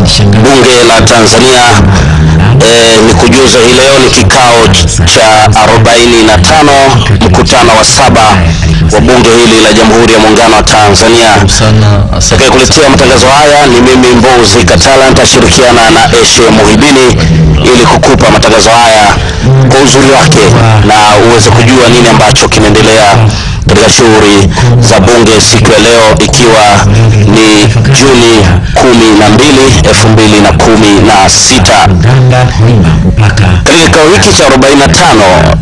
Bunge la Tanzania ni kujuza hii leo ni kikao cha 45 mkutano wa 7 wa bunge hili la Jamhuri ya Muungano wa Tanzania. Kuletea matangazo haya ni mimi Mbozi Katala, nitashirikiana na Eshe Muhibini ili kukupa matangazo haya kwa uzuri wake na uweze kujua nini ambacho kinaendelea katika shughuli za bunge siku ya leo, ikiwa ni Juni 12, 2016. Katika kikao hiki cha 45,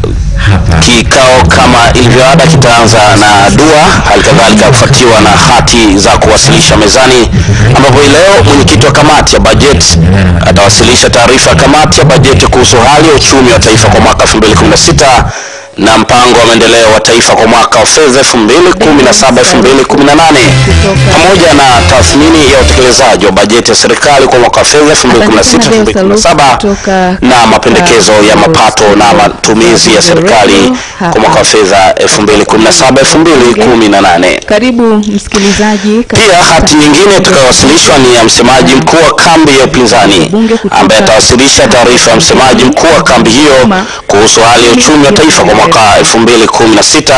kikao kama ilivyoada kitaanza na dua, halikadhalika kufuatiwa na hati za kuwasilisha mezani, ambapo leo mwenyekiti wa kamati ya bajeti atawasilisha taarifa ya kamati ya bajeti kuhusu hali ya uchumi wa taifa kwa mwaka 2016 na mpango wa maendeleo wa taifa kwa mwaka wa fedha 2017-2018 pamoja na tathmini ya utekelezaji wa bajeti ya serikali kwa mwaka wa fedha 2016-2017 na mapendekezo ya mapato na matumizi ya serikali kwa mwaka wa fedha 2017-2018. Karibu msikilizaji. Pia hati nyingine itakayowasilishwa ni ya msemaji mkuu wa kambi ya upinzani, ambaye atawasilisha taarifa ya msemaji mkuu wa kambi hiyo kuhusu hali ya uchumi wa taifa kwa mwaka 2016,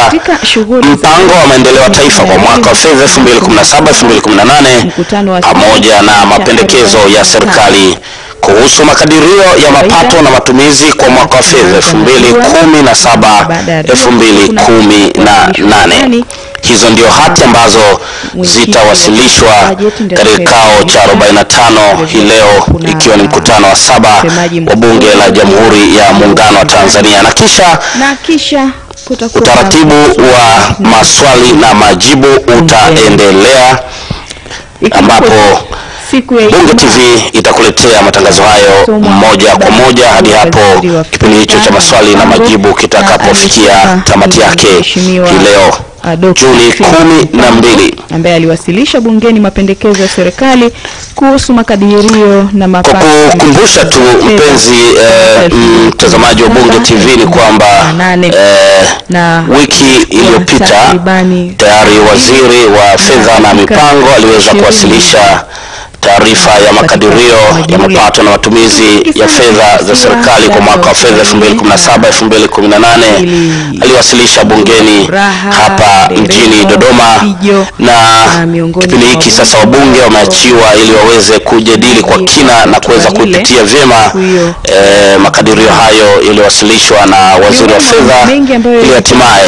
mpango wa maendeleo wa taifa kwa mwaka wa fedha 2017-2018 pamoja na mapendekezo ya serikali kuhusu makadirio ya mapato na matumizi kwa mwaka wa fedha 2017-2018. Hizo ndio hati ambazo zitawasilishwa katika kikao cha 45 hii leo, ikiwa ni mkutano wa 7 wa bunge la Jamhuri ya Muungano wa Tanzania. Na kisha utaratibu wa maswali na majibu utaendelea, ambapo Bunge TV itakuletea matangazo hayo moja kwa moja hadi hapo kipindi hicho cha maswali na majibu kitakapofikia tamati yake hii leo Juni 12, ambaye aliwasilisha bungeni mapendekezo ya serikali kuhusu makadirio na mapato. Kwa kukumbusha tu mpenzi mtazamaji wa Bunge TV ni kwamba wiki iliyopita tayari waziri wa fedha na mipango aliweza kuwasilisha taarifa ya makadirio ya mapato na matumizi ya fedha za serikali kwa mwaka wa fedha 2017-2018. Aliwasilisha bungeni hapa mjini Dodoma, na kipindi hiki sasa wabunge wameachiwa ili waweze kujadili kwa kina na kuweza kupitia vyema makadirio hayo yaliyowasilishwa na waziri wa fedha, ili hatimaye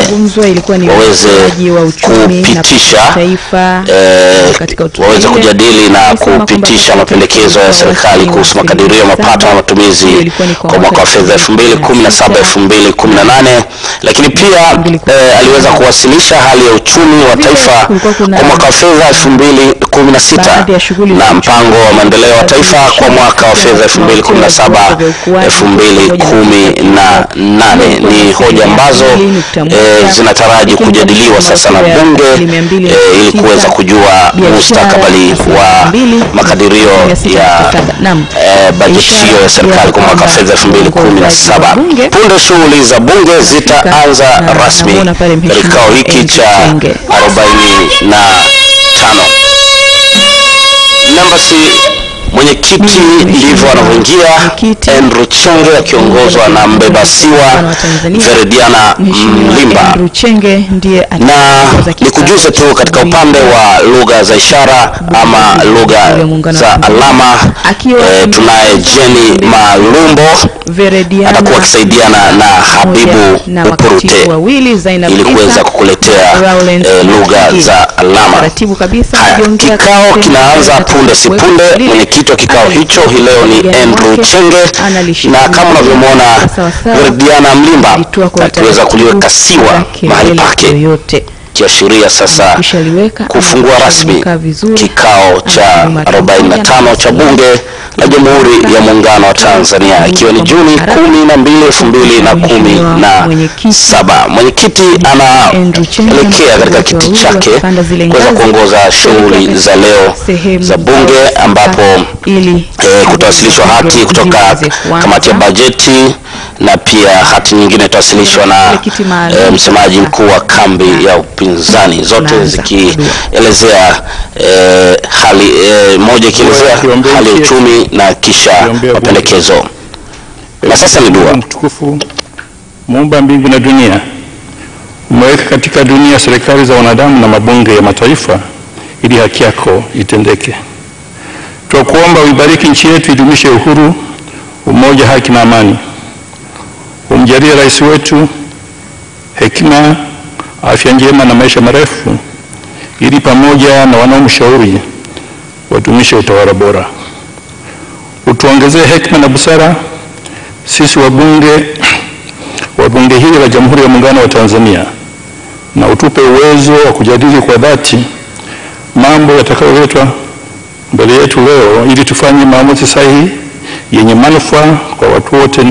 waweze kujadili na kupitisha mapendekezo ya serikali kuhusu makadirio ya mapato na matumizi kwa mwaka wa fedha 2017-2018. Lakini pia aliweza kuwasilisha hali ya uchumi wa taifa kwa mwaka wa fedha 2016 na mpango wa maendeleo wa taifa kwa mwaka wa fedha 2017-2018. Ni hoja ambazo zinataraji kujadiliwa sasa na bunge ili kuweza kujua mustakabali wa makadirio ya bajeti hiyo ya serikali kwa mwaka fedha 2017. Punde shughuli za bunge zitaanza rasmi katika kikao hiki cha 45. Mwenyekiti ndivyo anavyoingia, Andrew Chenge akiongozwa na mbebasiwa Verediana Mlimba. Na nikujuze tu katika upande wa lugha za ishara ama lugha za alama, tunaye Jenny Malumbo atakuwa akisaidiana na Habibu Upurute ili kuweza kukuletea lugha za alama. Kikao kinaanza punde si punde. Mwenyekiti wa kikao hicho hii leo ni Andrew Chenge, na kama unavyomwona Verediana Mlimba akiweza kuliweka siwa mahali pake, kiashiria sasa kufungua rasmi kikao cha 45 cha bunge la Jamhuri ya Muungano wa Tanzania, ikiwa ni Juni 12, 2017. Mwenyekiti anaelekea katika kiti chake kuweza kuongoza shughuli za leo za bunge, ambapo kutawasilishwa hati kutoka kamati ya bajeti na pia hati nyingine itawasilishwa na msemaji mkuu wa kambi ya upinzani, zote zikielezea hali moja ikielezea hali ya uchumi na kisha mapendekezo. Na sasa ni dua. Mtukufu, Muumba mbingu na dunia, umeweka katika dunia serikali za wanadamu na mabunge ya mataifa ili haki yako itendeke. Tunakuomba uibariki nchi yetu, idumishe uhuru, umoja, haki na amani. Umjalie rais wetu hekima, afya njema na maisha marefu, ili pamoja na wanaomshauri wadumishe utawala bora. Utuongezee hekima na busara sisi wabunge hili la Jamhuri ya Muungano wa Tanzania, na utupe uwezo wa kujadili kwa dhati mambo yatakayoletwa mbele yetu leo, ili tufanye maamuzi sahihi yenye manufaa kwa watu wote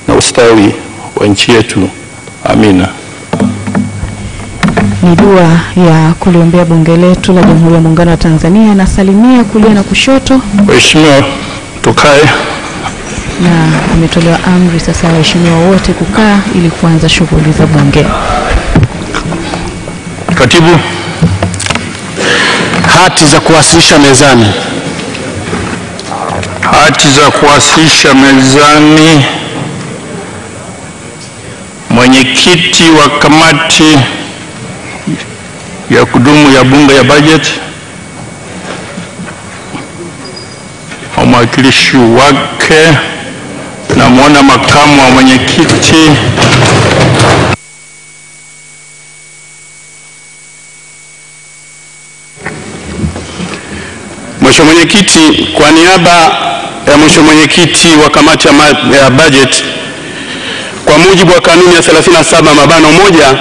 na ustawi wa nchi yetu. Amina. Ni dua ya kuliombea bunge letu la Jamhuri ya Muungano wa Tanzania. Na salimia kulia na kushoto. Waheshimiwa, tukae. Na ametolewa amri sasa waheshimiwa wote kukaa ili kuanza shughuli za bunge. Katibu, hati za kuwasilisha mezani. Hati za kuwasilisha mezani. Mwenyekiti wa kamati ya kudumu ya bunge ya bajeti, mwakilishi wake, na muona makamu wa mwenyekiti. Mheshimiwa Mwenyekiti, kwa niaba ya Mheshimiwa Mwenyekiti wa kamati ya bajeti, kwa mujibu wa kanuni ya 37(1)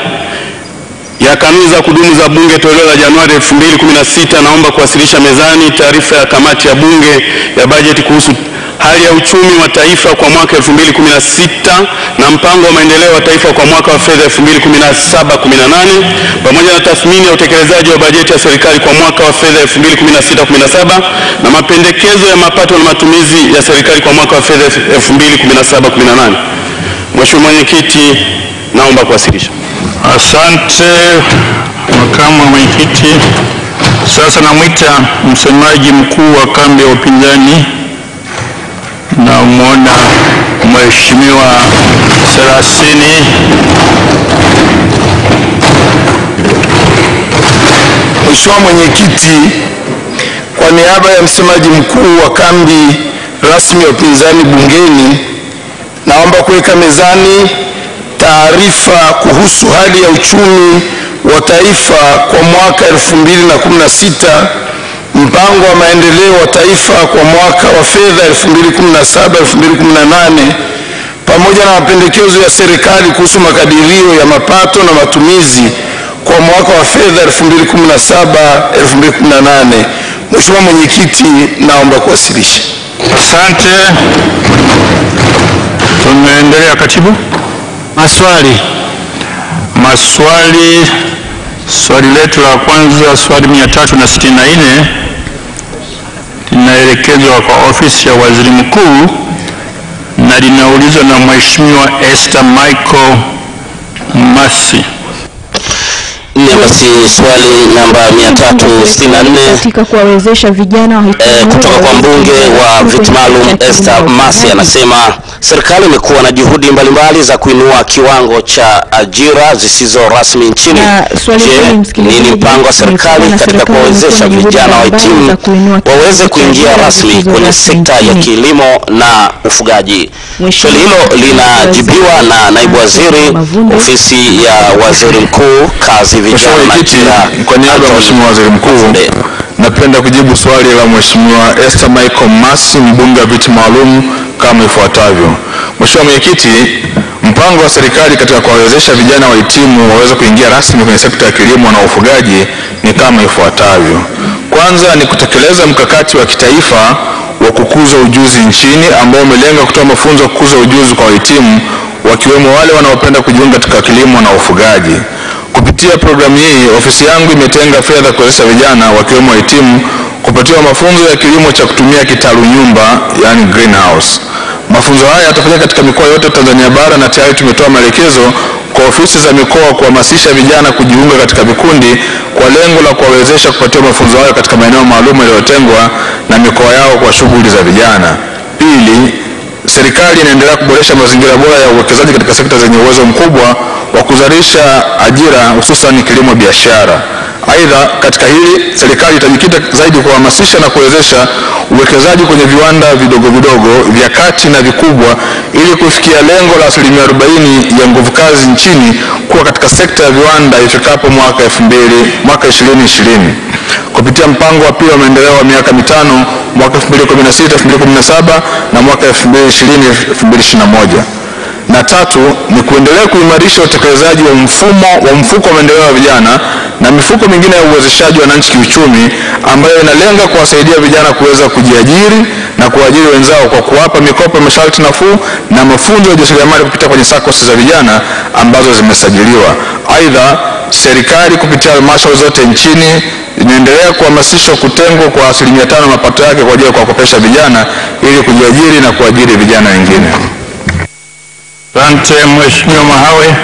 ya kanuni za kudumu za bunge toleo la Januari 2016, naomba kuwasilisha mezani taarifa ya kamati ya bunge ya bajeti kuhusu hali ya uchumi wa taifa kwa mwaka 2016 na mpango wa maendeleo wa taifa kwa mwaka wa fedha 2017-18 pamoja na tathmini ya utekelezaji wa bajeti ya serikali kwa mwaka wa fedha 2016-17 na mapendekezo ya mapato na matumizi ya serikali kwa mwaka wa fedha 2017-18. Mheshimiwa Mwenyekiti, naomba kuwasilisha. Asante makamu wa mwenyekiti. Sasa namwita msemaji mkuu wa kambi ya upinzani, na muona Mheshimiwa Serasini. Mheshimiwa Mwenyekiti, kwa niaba ya msemaji mkuu wa kambi rasmi ya upinzani bungeni, naomba kuweka mezani taarifa kuhusu hali ya uchumi wa taifa kwa mwaka 2016, mpango wa maendeleo wa taifa kwa mwaka wa fedha 2017-2018 pamoja na mapendekezo ya serikali kuhusu makadirio ya mapato na matumizi kwa mwaka wa fedha 2017-2018. Mheshimiwa Mwenyekiti, naomba kuwasilisha. Asante. Tunaendelea. Katibu. Maswali. Swali letu la kwanza, swali 364, linaelekezwa kwa ofisi ya waziri mkuu na linaulizwa na Mheshimiwa Esther Michael Masi. Basi swali namba 364 katika kuwawezesha vijana kutoka kwa mbunge wa viti maalum Esther Masi, anasema serikali imekuwa na juhudi mbalimbali za kuinua kiwango cha ajira zisizo rasmi nchini. Je, nini mpango wa serikali katika kuwawezesha vijana wahitimu waweze kuingia rasmi kwenye sekta ya kilimo na ufugaji? Swali hilo linajibiwa na naibu waziri ofisi ya waziri mkuu, kazi, vijana na ajira. Kwa niaba ya Mheshimiwa Waziri Mkuu, napenda kujibu swali la Mheshimiwa Esther Michael Masi, mbunge wa viti maalum, kama ifuatavyo. Mheshimiwa Mwenyekiti, mpango wa serikali katika kuwawezesha vijana wahitimu waweze kuingia rasmi kwenye sekta ya kilimo na ufugaji ni kama ifuatavyo. Kwanza ni kutekeleza mkakati wa kitaifa wa kukuza ujuzi nchini ambao umelenga kutoa mafunzo ya kukuza ujuzi kwa wahitimu wakiwemo wale wanaopenda kujiunga katika kilimo na ufugaji. Kupitia programu hii, ofisi yangu imetenga fedha kuwezesha vijana wakiwemo wahitimu kupatiwa mafunzo ya kilimo cha kutumia kitalu nyumba, yani greenhouse. Mafunzo haya yatafanyika katika mikoa yote Tanzania bara, na tayari tumetoa maelekezo kwa ofisi za mikoa kuhamasisha vijana kujiunga katika vikundi kwa lengo la kuwawezesha kupatiwa mafunzo hayo katika maeneo maalum yaliyotengwa na mikoa yao kwa shughuli za vijana. Pili, serikali inaendelea kuboresha mazingira bora ya uwekezaji katika sekta zenye uwezo mkubwa wa kuzalisha ajira, hususan kilimo biashara. Aidha, katika hili serikali itajikita zaidi kuhamasisha na kuwezesha uwekezaji kwenye viwanda vidogo vidogo, vya kati na vikubwa ili kufikia lengo la 40% ya nguvu kazi nchini kuwa katika sekta ya viwanda ifikapo mwaka 2020 kupitia mpango wa pili wa maendeleo wa miaka mitano mwaka 2016-2017 na mwaka 2020-2021. Na tatu ni kuendelea kuimarisha utekelezaji wa mfuko wa maendeleo ya vijana na mifuko mingine ya uwezeshaji wananchi kiuchumi ambayo inalenga kuwasaidia vijana kuweza kujiajiri na kuajiri wenzao kwa kuwapa mikopo ya masharti nafuu na mafunzo ya ujasiriamali kupitia kwenye SACCOS za vijana ambazo zimesajiliwa. Aidha, serikali kupitia halmashauri zote nchini inaendelea kuhamasisha kutengwa kwa 5% mapato yake kwa ajili ya kuwakopesha vijana ili kujiajiri na kuajiri vijana wengine. Asante Mheshimiwa Mahawe.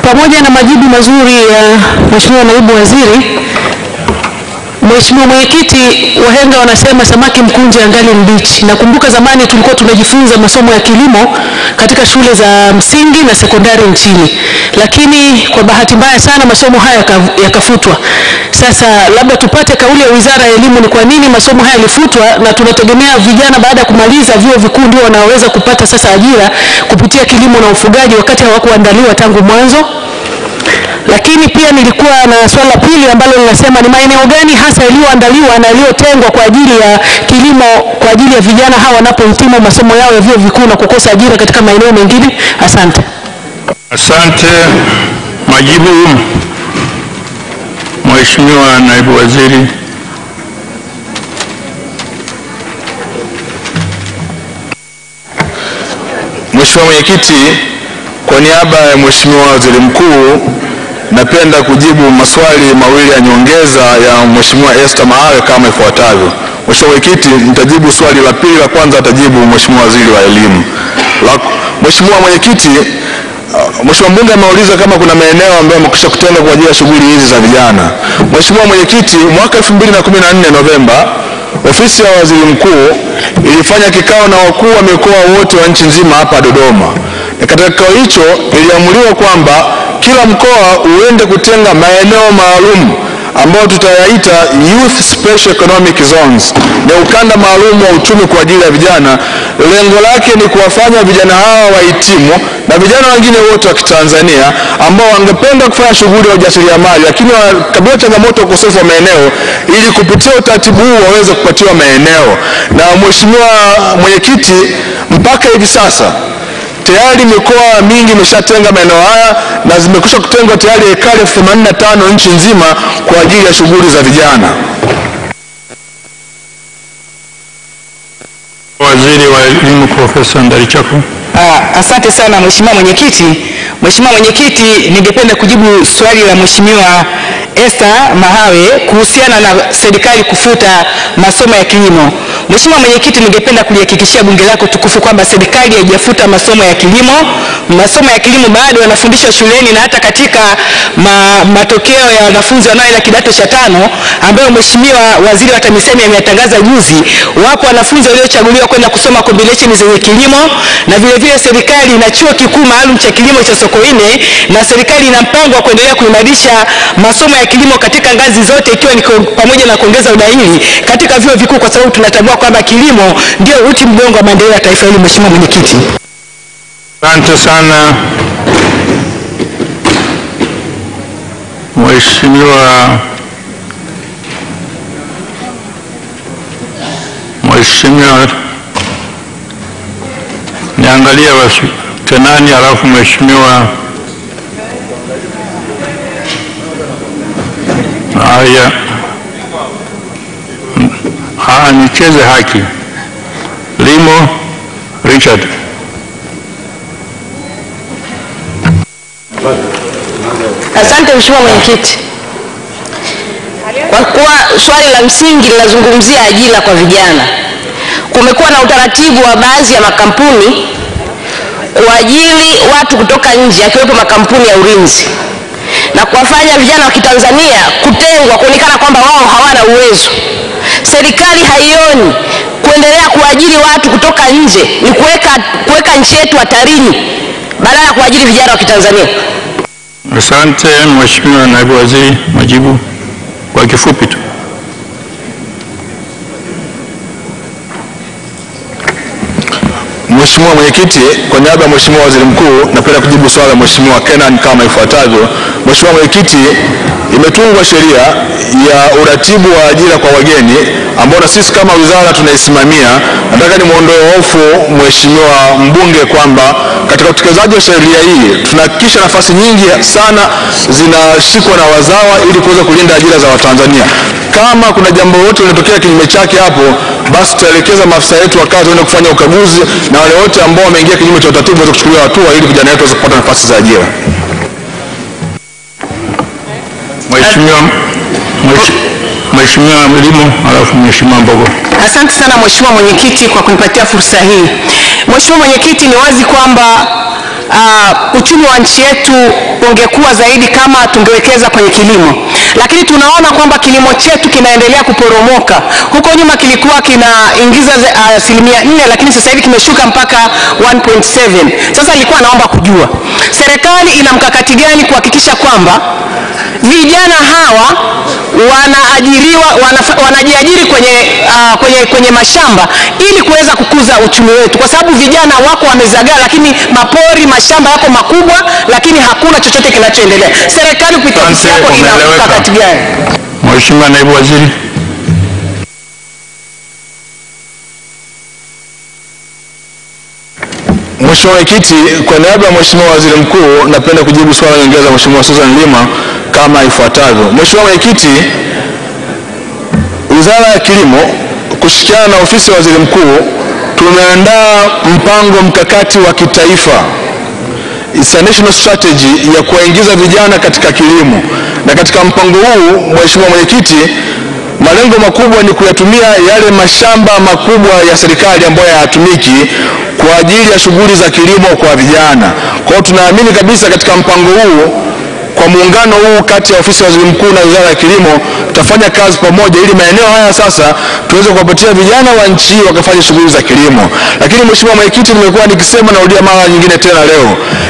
Pamoja na majibu mazuri ya Mheshimiwa Naibu Waziri, Mheshimiwa Mwenyekiti, wahenga wanasema samaki mkunje angali mbichi. Nakumbuka zamani tulikuwa tunajifunza masomo ya kilimo katika shule za msingi na sekondari nchini, lakini kwa bahati mbaya sana masomo haya yakafutwa. Sasa labda tupate kauli ya Wizara ya Elimu ni kwa nini masomo haya yalifutwa, na tunategemea vijana baada ya kumaliza vyuo vikuu ndio wanaweza kupata sasa ajira kupitia kilimo na ufugaji wakati hawakuandaliwa tangu mwanzo. Lakini pia nilikuwa na swala pili ambalo linasema ni maeneo gani hasa yaliyoandaliwa na yaliyotengwa kwa ajili ya kilimo kwa ajili ya vijana hawa wanapohitimu masomo yao ya vyuo vikuu na kukosa ajira katika maeneo mengine. Asante. Asante. Majibu Mheshimiwa Naibu Waziri. Mheshimiwa Mwenyekiti, kwa niaba ya Mheshimiwa Waziri Mkuu napenda kujibu maswali mawili ya nyongeza ya Mheshimiwa Esther Mahawe kama ifuatavyo. Mheshimiwa Mwenyekiti, nitajibu swali la pili, la kwanza atajibu Mheshimiwa Waziri wa Elimu. Mheshimiwa Mwenyekiti, Mheshimiwa Mbunge ameuliza kama kuna maeneo ambayo yamekwisha kutengwa kwa ajili ya shughuli hizi za vijana. Mheshimiwa Mwenyekiti, mwaka 2014 Novemba, Ofisi ya Waziri Mkuu ilifanya kikao na wakuu wa mikoa wote wa nchi nzima hapa Dodoma. Katika kikao hicho iliamuliwa kwamba kila mkoa uende kutenga maeneo maalum ambayo tutayaita Youth Special Economic Zones, na ukanda maalum wa uchumi kwa ajili ya vijana. Lengo lake ni kuwafanya vijana hawa wahitimu na vijana wengine wote wa Kitanzania ambao wangependa kufanya shughuli ya ujasiriamali lakini wakabiliwa changamoto ukosefu wa maeneo, ili kupitia utaratibu huu waweze kupatiwa maeneo. Na Mheshimiwa Mwenyekiti, mpaka hivi sasa tayari mikoa mingi imeshatenga maeneo haya na zimekwisha kutengwa tayari ekari 85 nchi nzima kwa ajili ya shughuli za vijana. Waziri wa Elimu Profesa Ndalichako. Asante sana Mheshimiwa Mwenyekiti. Mheshimiwa Mwenyekiti, ningependa kujibu swali la Mheshimiwa Esther Mahawe kuhusiana na serikali kufuta masomo ya kilimo. Mheshimiwa Mwenyekiti, ningependa kulihakikishia bunge lako tukufu kwamba serikali haijafuta masomo ya kilimo. Masomo ya kilimo bado yanafundishwa shuleni, na hata katika matokeo ya wanafunzi wanaoenda kidato cha 5 ambayo Mheshimiwa Waziri wa TAMISEMI ametangaza juzi, wapo wanafunzi waliochaguliwa kwenda kusoma combination zenye kilimo, na vile vile serikali ina chuo kikuu maalum cha kilimo cha Sokoine, na serikali ina mpango wa kuendelea kuimarisha masomo ya kilimo katika ngazi zote, ikiwa ni pamoja na kuongeza udahili katika vyuo vikuu, kwa sababu tunatambua kwamba kilimo ndio uti mgongo wa maendeleo ya taifa hili. Mheshimiwa Mwenyekiti. Asante sana. Mheshimiwa niangalia tenani, alafu Mheshimiwa nicheze haki. Limo Richard. Asante Mheshimiwa Mwenyekiti. Kwa kuwa swali la msingi linazungumzia ajira kwa vijana, kumekuwa na utaratibu wa baadhi ya makampuni kuajiri watu kutoka nje, akiwepo makampuni ya ulinzi, na kuwafanya vijana wa Kitanzania kutengwa, kuonekana kwamba wao hawana uwezo. Serikali haioni kuendelea kuajiri watu kutoka nje ni kuweka nchi yetu hatarini badala ya kuajiri vijana wa Kitanzania? Asante Mheshimiwa Naibu Waziri, majibu kwa kifupi tu. Mheshimiwa Mwenyekiti, kwa niaba ya Mheshimiwa Waziri Mkuu, napenda kujibu swali la Mheshimiwa Kenan kama ifuatavyo. Mheshimiwa Mwenyekiti, imetungwa sheria ya uratibu wa ajira kwa wageni ambao na sisi kama wizara tunaisimamia. Nataka nimuondoe hofu Mheshimiwa mbunge kwamba katika utekelezaji wa sheria hii tunahakikisha nafasi nyingi sana zinashikwa na wazawa ili kuweza kulinda ajira za Watanzania. Kama kuna jambo lolote linatokea kinyume chake hapo, basi tutaelekeza maafisa wetu wa kazi waende kufanya ukaguzi na wale wote ambao wameingia kinyume cha utaratibu waweze kuchukuliwa hatua ili vijana wetu waweze kupata nafasi za ajira. Mheshimiwa Mlimo, alafu Mheshimiwa Mbogo. Asante sana Mheshimiwa Mwenyekiti kwa kunipatia fursa hii. Mheshimiwa Mwenyekiti, ni wazi kwamba uchumi wa nchi yetu ungekuwa zaidi kama tungewekeza kwenye kilimo, lakini tunaona kwamba kilimo chetu kinaendelea kuporomoka. Huko nyuma kilikuwa kinaingiza 4%, lakini sasa hivi kimeshuka mpaka 1.7. Sasa nilikuwa naomba kujua serikali ina mkakati gani kuhakikisha kwamba vijana hawa wanajiajiri kwenye mashamba ili kuweza kukuza uchumi wetu, kwa sababu vijana wako wamezagaa, lakini mapori, mashamba yako makubwa, lakini hakuna chochote kinachoendelea. Serikali kupitia ofisi yako ina mkakati gani? Mheshimiwa Naibu Waziri. Mheshimiwa Mwenyekiti, kwa niaba ya Mheshimiwa Waziri Mkuu, napenda kujibu swali la nyongeza Mheshimiwa Susan Lima kama ifuatavyo. Mheshimiwa Mwenyekiti, Wizara ya Kilimo kushirikiana na ofisi ya Waziri Mkuu tumeandaa mpango mkakati wa kitaifa, it's a national strategy, ya kuwaingiza vijana katika kilimo. Na katika mpango huu Mheshimiwa Mwenyekiti, malengo makubwa ni kuyatumia yale mashamba makubwa ya serikali ambayo hayatumiki kwa ajili ya shughuli za kilimo kwa vijana. Kwa hiyo tunaamini kabisa katika mpango huu, kwa muungano huu kati ya ofisi ya Waziri Mkuu na Wizara ya Kilimo, tutafanya kazi pamoja ili maeneo haya sasa tuweze kuwapatia vijana wa nchi wakafanya shughuli za kilimo. Lakini Mheshimiwa Mwenyekiti, nimekuwa nikisema na rudia mara nyingine tena leo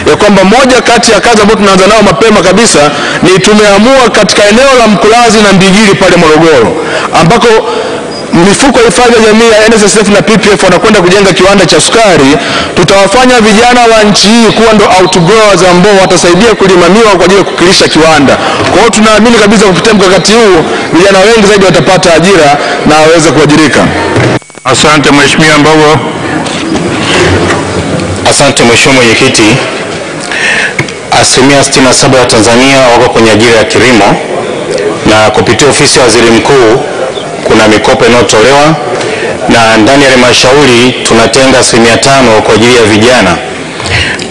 ya kwamba moja kati ya kazi ambazo tunaanza nao mapema kabisa ni tumeamua katika eneo la Mkulazi na Mbigili pale Morogoro, ambako mifuko ya hifadhi ya jamii ya NSSF na PPF wanakwenda kujenga kiwanda cha sukari. Tutawafanya vijana wa nchi hii kuwa ndo outgrowers ambao watasaidia kulima miwa kwa ajili ya kukilisha kiwanda. Kwa hiyo tunaamini kabisa kupitia mkakati huu vijana wengi zaidi watapata ajira na waweze kuajirika. Asante Mheshimiwa Mbogo. Asante Mheshimiwa Mwenyekiti. Asilimia 67 ya Tanzania wako kwenye ajira ya kilimo, na kupitia ofisi ya Waziri Mkuu kuna mikopo inayotolewa, na ndani ya halmashauri tunatenga 5% kwa ajili ya vijana.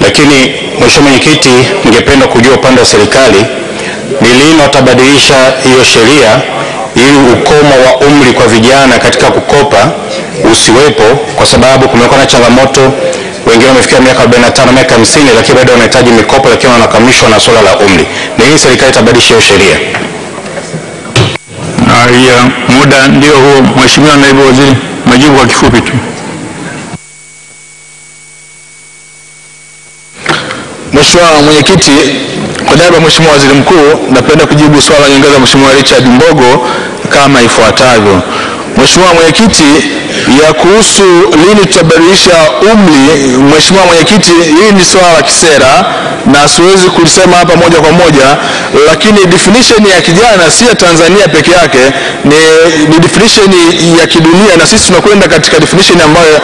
Lakini Mheshimiwa Mwenyekiti, ningependa kujua upande wa serikali ni lini watabadilisha hiyo sheria ili ukomo wa umri kwa vijana katika kukopa usiwepo, kwa sababu kumekuwa na changamoto, wengine wamefikia miaka 45, miaka 50, lakini bado wanahitaji mikopo, lakini wanakamishwa na swala la umri. Ni lini serikali itabadilisha hiyo sheria? Ya muda ndio huo. Mheshimiwa Naibu Waziri, majibu kwa kifupi tu. Mheshimiwa Mwenyekiti, kwa niaba ya Mheshimiwa Waziri Mkuu, napenda kujibu swali la nyongeza Mheshimiwa Richard Mbogo kama ifuatavyo. Mheshimiwa Mwenyekiti, ya kuhusu lini tutabadilisha umri, Mheshimiwa Mwenyekiti, hili ni swala la kisera na siwezi kulisema hapa moja kwa moja, lakini definition ya kijana si ya Tanzania peke yake, ni definition ya kidunia, na sisi tunakwenda katika definition ambayo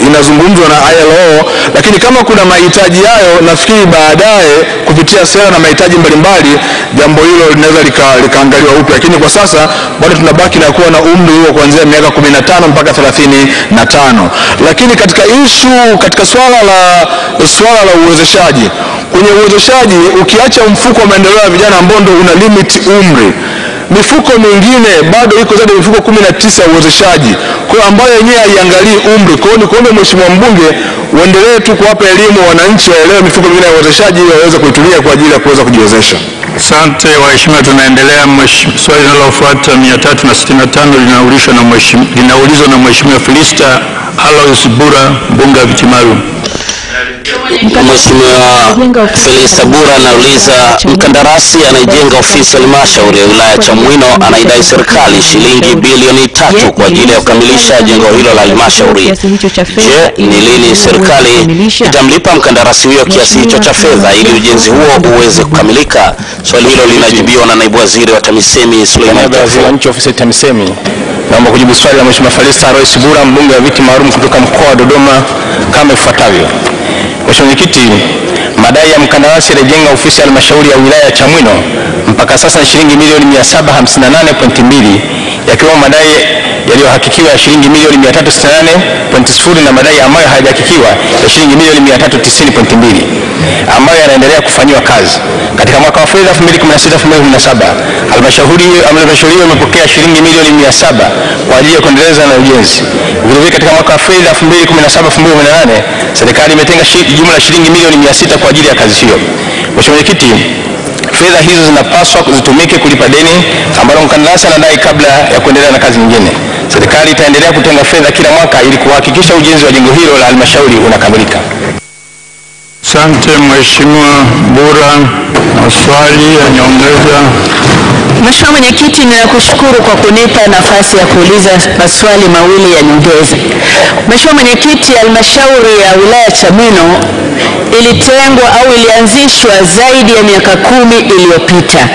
inazungumzwa na ILO. Lakini kama kuna mahitaji hayo, nafikiri baadaye kupitia sera na mahitaji mbalimbali jambo hilo linaweza likaangaliwa upya, lakini kwa sasa bado tunabaki na kuwa na umri huo kuanzia miaka 15 mpaka 35. Lakini katika katika swala la uwezeshaji, kwenye uwezeshaji ukiacha mfuko wa maendeleo ya vijana ambao ndio una limit umri, mifuko mingine bado iko zaidi ya mifuko 19 ya uwezeshaji, kwa ambayo yenyewe haiangalii umri. Kwa hiyo ni kuombe Mheshimiwa mbunge uendelee tu kuwapa elimu wananchi waelewe mifuko mingine ya uwezeshaji ili waweze kuitumia kwa ajili ya kuweza kujiwezesha. Asante waheshimiwa, tunaendelea. Swali linalofuata 365 linaulizwa na Mheshimiwa Felista Alois Bura, mbunge wa viti maalum. Mheshimiwa Felista Bura anauliza, mkandarasi anayejenga ofisi ya halmashauri ya wilaya Chamwino anaidai serikali shilingi bilioni 3 kwa ajili ya kukamilisha jengo hilo la halmashauri. Je, ni lini serikali itamlipa mkandarasi huyo kiasi hicho cha fedha ili ujenzi huo uweze kukamilika? Swali hilo linajibiwa na naibu waziri wa TAMISEMI Suleiman Jafo. Ofisi ya TAMISEMI, naomba kujibu swali la Mheshimiwa Felista Alois Bura, mbunge wa viti maalum kutoka mkoa wa Dodoma kama ifuatavyo. Mheshimiwa Mwenyekiti, madai ya mkandarasi aliyejenga ofisi ya halmashauri ya wilaya ya Chamwino mpaka sasa ni shilingi milioni 758.2, yakiwemo madai yaliyohakikiwa ya shilingi milioni 368.0 na madai ambayo hayajahakikiwa ya shilingi milioni 390.2 ambayo yanaendelea kufanyiwa kazi. Katika mwaka wa fedha 2016/2017 halmashauri hiyo imepokea shilingi milioni 700 kwa ajili ya kuendeleza na ujenzi. Vilevile katika mwaka wa fedha 2017/2018 serikali imetenga jumla ya shilingi milioni 600 kwa ajili ya kazi hiyo. Mheshimiwa Mwenyekiti, fedha hizo zinapaswa zitumike kulipa deni ambalo mkandarasi anadai kabla ya kuendelea na kazi nyingine. Serikali itaendelea kutenga fedha kila mwaka ili kuhakikisha ujenzi wa jengo hilo la halmashauri unakamilika. Asante Mheshimiwa Bura, maswali ya nyongeza. Mheshimiwa Mwenyekiti, ninakushukuru kwa kunipa nafasi ya kuuliza maswali mawili ya nyongeza. Mheshimiwa Mwenyekiti, halmashauri ya wilaya Chamwino ilitengwa au ilianzishwa zaidi ya miaka 10 iliyopita.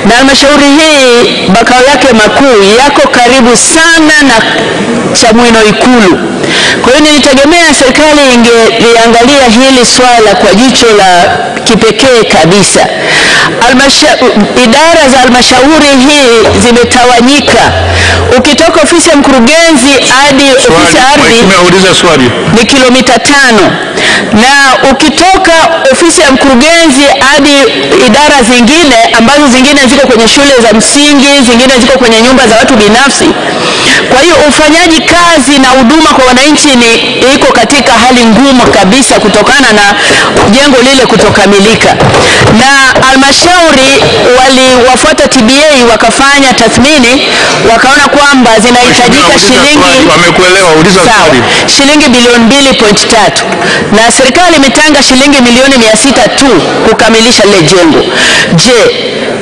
Na halmashauri hii makao yake makuu yako karibu sana na Chamwino Ikulu. Kwa hiyo nilitegemea serikali ingeliangalia hili swala kwa jicho la kipekee kabisa. Idara za halmashauri hii zimetawanyika. Ukitoka ofisi ya mkurugenzi hadi ofisi ya ardhi ni kilomita 5, na ukitoka ofisi ya mkurugenzi hadi idara zingine ambazo zingine ziko kwenye shule za msingi, zingine ziko kwenye nyumba za watu binafsi. Kwa hiyo ufanyaji kazi na huduma kwa wananchi iko katika hali ngumu kabisa kutokana na jengo lile kutokamilika. Na halmashauri waliwafuata TBA wakafanya tathmini, wakaona kwamba zinahitajika shilingi bilioni 2.3 na serikali imetanga shilingi milioni 600 tu kukamilisha lile jengo. Je,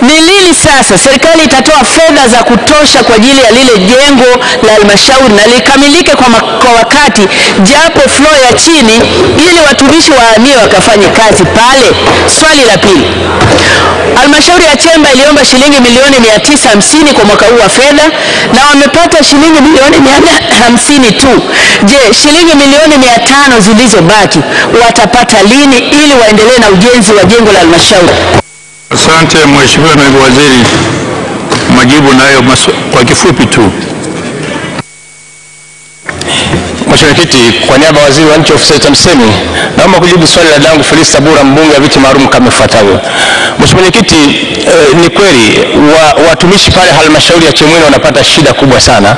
ni lini sasa serikali itatoa fedha za kutosha kwa ajili ya lile jengo la halmashauri na likamilike kwa wakati, japo floor ya chini, ili watumishi wahamie wakafanye kazi pale? Swali la pili, halmashauri ya Chemba iliomba shilingi milioni 950 kwa mwaka huu wa fedha na wamepata shilingi milioni 150 tu. Je, shilingi milioni 500 zilizobaki watapata lini ili waendelee na ujenzi wa jengo la halmashauri? Asante Mheshimiwa Naibu Waziri, majibu nayo kwa kifupi tu. Mheshimiwa Mwenyekiti, kwa niaba ya Waziri wa Nchi Ofisi ya TAMISEMI, naomba kujibu swali la dangu Felista Bura, mbunge wa viti maalum kama ifuatavyo. Mheshimiwa Mwenyekiti, ni kweli watumishi pale halmashauri ya Chamwino wanapata shida kubwa sana,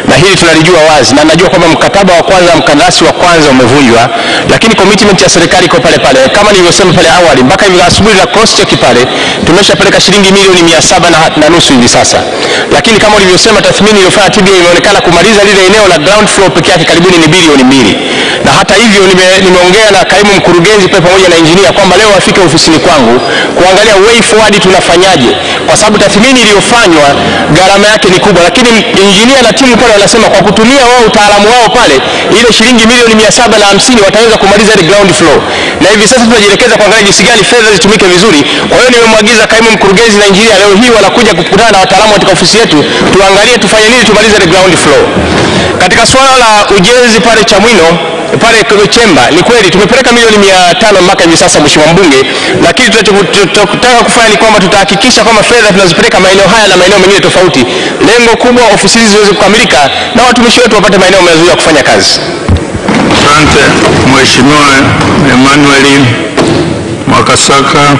na hili tunalijua wazi, na najua kwamba mkataba wa kwanza, mkandarasi wa kwanza umevunjwa, lakini commitment ya serikali iko pale pale. Kama nilivyosema pale awali, mpaka hivi asubuhi na cross check pale tumeshapeleka shilingi milioni 700 hivi sasa. Lakini kama ulivyosema, tathmini iliyofanya TBA imeonekana kumaliza lile eneo la ground floor peke yake karibuni ni bilioni 2. Na hata hivyo nimeongea na kaimu mkurugenzi pale pamoja na engineer kwamba leo wafike ofisini kwangu kuangalia way forward tunafanyaje, kwa sababu tathmini iliyofanywa gharama yake ni kubwa, lakini engineer na timu pale wanasema kwa kutumia wao utaalamu wao pale ile shilingi milioni 750 wataweza kumaliza ile ground floor. Na hivi sasa tunajielekeza kuangalia jinsi gani fedha zitumike vizuri. Kwa hiyo nimemwagiza kaimu mkurugenzi na engineer leo hii wanakuja kukutana na wataalamu katika ofisi yetu tuangalie tufanye nini tumalize ile ground floor. Katika swala la ujenzi pale Chamwino pale Chemba, ni kweli tumepeleka milioni 500 mpaka hivi sasa Mheshimiwa mbunge, lakini tunachotaka kufanya ni kwamba tutahakikisha kwamba fedha tunazipeleka maeneo haya na maeneo mengine tofauti. Lengo kubwa ofisi hizi ziweze kukamilika na watumishi wetu wapate maeneo mazuri ya kufanya kazi. Asante Mheshimiwa Emmanuel Mwakasaka.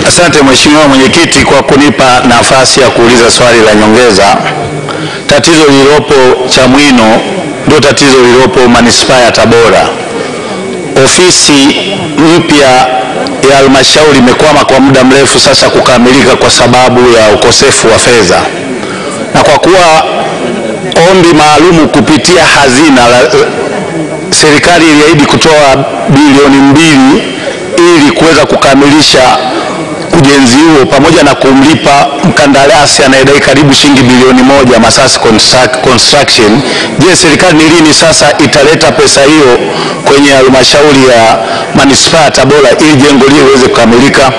Asante Mheshimiwa Mwenyekiti kwa kunipa nafasi ya kuuliza swali la nyongeza. Tatizo lililopo Chamwino ndio tatizo lililopo manispaa ya Tabora. Ofisi mpya ya halmashauri imekwama kwa muda mrefu sasa kukamilika kwa sababu ya ukosefu wa fedha, na kwa kuwa ombi maalumu kupitia hazina serikali iliahidi kutoa bilioni 2 ili kuweza kukamilisha ujenzi huo pamoja na kumlipa mkandarasi anayedai karibu shilingi bilioni 1 Masasi Construction. Je, serikali ni lini sasa italeta pesa hiyo kwenye halmashauri ya manispaa Tabora ili jengo lile liweze kukamilika?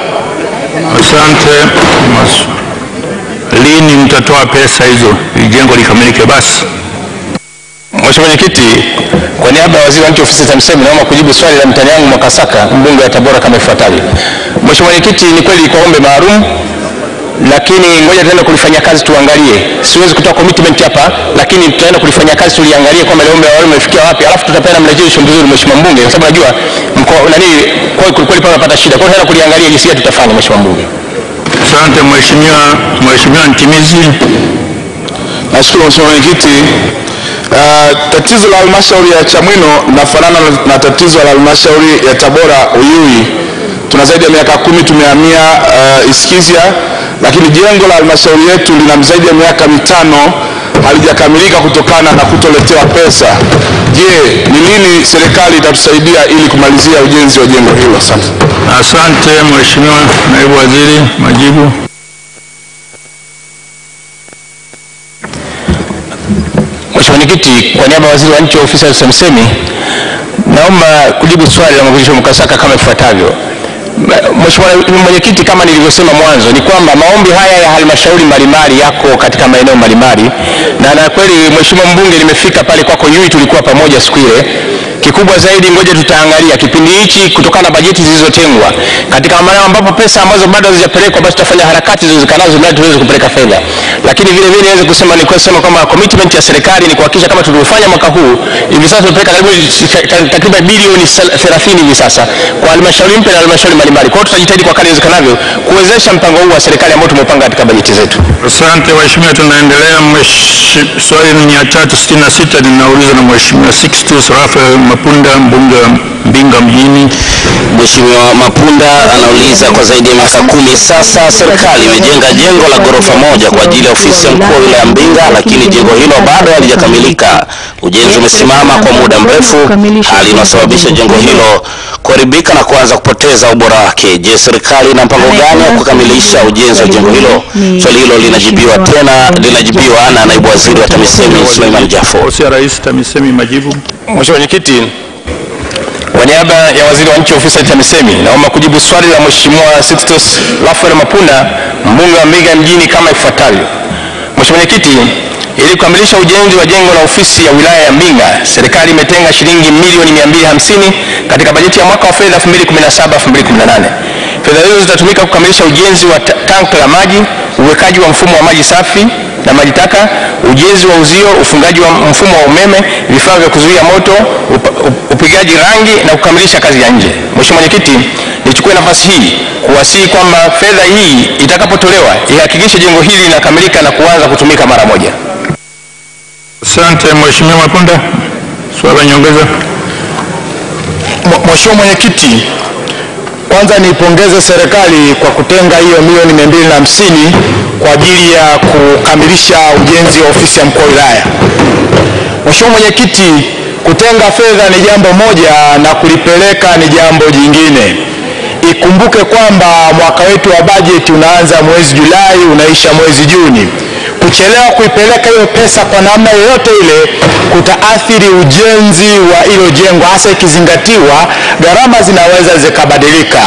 Asante. Lini mtatoa pesa hizo ili jengo likamilike? Basi Mheshimiwa Mwenyekiti, kwa niaba ya Waziri wa Nchi Ofisi ya TAMISEMI naomba kujibu swali la mtani yangu Mwakasaka, mbunge wa Tabora kama ifuatavyo. Mheshimiwa Mwenyekiti, ni kweli kwa ombi maalum, lakini ngoja tuende kulifanyia kazi tuangalie. Siwezi kutoa commitment hapa, lakini tutaenda kulifanyia kazi tuliangalie kwamba ombi maalum imefikia wapi, alafu tutapeana mrejesho mzuri Mheshimiwa mbunge, kwa sababu najua kwa kweli pale napata shida. Kwa hiyo tutaenda kuliangalia jinsi gani tutafanya Mheshimiwa mbunge. asante Mheshimiwa Ntimizi. Nashukuru Mheshimiwa Mwenyekiti. Tatizo la halmashauri ya Chamwino linafanana na tatizo la halmashauri ya Tabora Uyui. Tuna zaidi ya miaka 10 tumehamia Iskizia, lakini jengo la halmashauri yetu lina zaidi ya miaka 5 halijakamilika kutokana na kutoletewa pesa. Je, ni lini serikali itatusaidia ili kumalizia ujenzi wa jengo hilo? Asante. Asante Mheshimiwa Naibu Waziri, majibu. Mheshimiwa Mwenyekiti, kwa niaba ya Waziri wa Nchi Ofisi ya TAMISEMI naomba kujibu swali la Mheshimiwa Mkasaka kama ifuatavyo. Mheshimiwa Mwenyekiti, kama nilivyosema mwanzo ni kwamba maombi haya ya halmashauri mbalimbali yako katika maeneo mbalimbali, na kweli Mheshimiwa mbunge nimefika pale kwako Uyui, tulikuwa pamoja siku ile. Kikubwa zaidi ngoja tutaangalia kipindi hichi kutokana na bajeti zilizotengwa katika maeneo ambapo pesa ambazo bado hazijapelekwa, basi tutafanya harakati zilizokanazo ili tuweze kupeleka fedha. Lakini vile vile niweze kusema kwamba commitment ya serikali ni kuhakikisha kama tulivyofanya mwaka huu, hivi sasa tumepeleka takriban bilioni 30 hivi sasa kwa halmashauri mpya na halmashauri mbalimbali. Kwa hiyo tutajitahidi kwa kadri iwezekanavyo kuwezesha mpango huu wa serikali ambao tumepanga katika bajeti zetu. Asante Mheshimiwa, tunaendelea. Swali 366 linauliza na Mheshimiwa Sixtus Rafael Mapunda, mbunge wa Mbinga mjini. Mheshimiwa Mapunda anauliza, kwa zaidi ya miaka 10 sasa serikali imejenga jengo la ghorofa moja kwa ajili ya ofisi ya mkuu wa wilaya ya Mbinga, lakini jengo hilo bado halijakamilika. Ujenzi umesimama kwa muda mrefu, hali inasababisha jengo hilo kuharibika na kuanza kupoteza ubora wake. Je, serikali ina mpango gani wa kukamilisha ujenzi wa jengo hilo? Swali hilo linajibiwa na Naibu Waziri wa TAMISEMI Suleiman Jafo. Ofisi ya Rais TAMISEMI, majibu. Mheshimiwa Mwenyekiti, kwa niaba ya Waziri wa Nchi Ofisi ya TAMISEMI naomba kujibu swali la Mheshimiwa Sixtus Rafael Mapunda, mbunge wa Mbinga mjini kama ifuatavyo. Mheshimiwa Mwenyekiti, ili kukamilisha ujenzi wa jengo la ofisi ya wilaya ya Mbinga, serikali imetenga shilingi milioni 250 katika bajeti ya mwaka wa fedha 2017-2018. Fedha hizo zitatumika kukamilisha ujenzi wa tanki la maji, uwekaji wa mfumo wa maji safi na maji taka, ujenzi wa uzio, ufungaji wa mfumo wa umeme, vifaa vya kuzuia moto, upigaji rangi na kukamilisha kazi ya nje. Mheshimiwa Mwenyekiti, nichukue nafasi hii kuwasihi kwamba fedha hii itakapotolewa ihakikishe jengo hili linakamilika na kuanza kutumika mara moja. Asante Mheshimiwa Mapunda. Swali la nyongeza. Mheshimiwa Mwenyekiti, kwanza niipongeze serikali kwa kutenga hiyo milioni 250 kwa ajili ya kukamilisha ujenzi wa ofisi ya mkuu wa wilaya. Mheshimiwa Mwenyekiti, kutenga fedha ni jambo moja na kulipeleka ni jambo jingine. Ikumbuke kwamba mwaka wetu wa bajeti unaanza mwezi Julai, unaisha mwezi Juni. Kuchelewa kuipeleka hiyo pesa kwa namna yoyote ile kutaathiri ujenzi wa hilo jengo, hasa ikizingatiwa gharama zinaweza zikabadilika.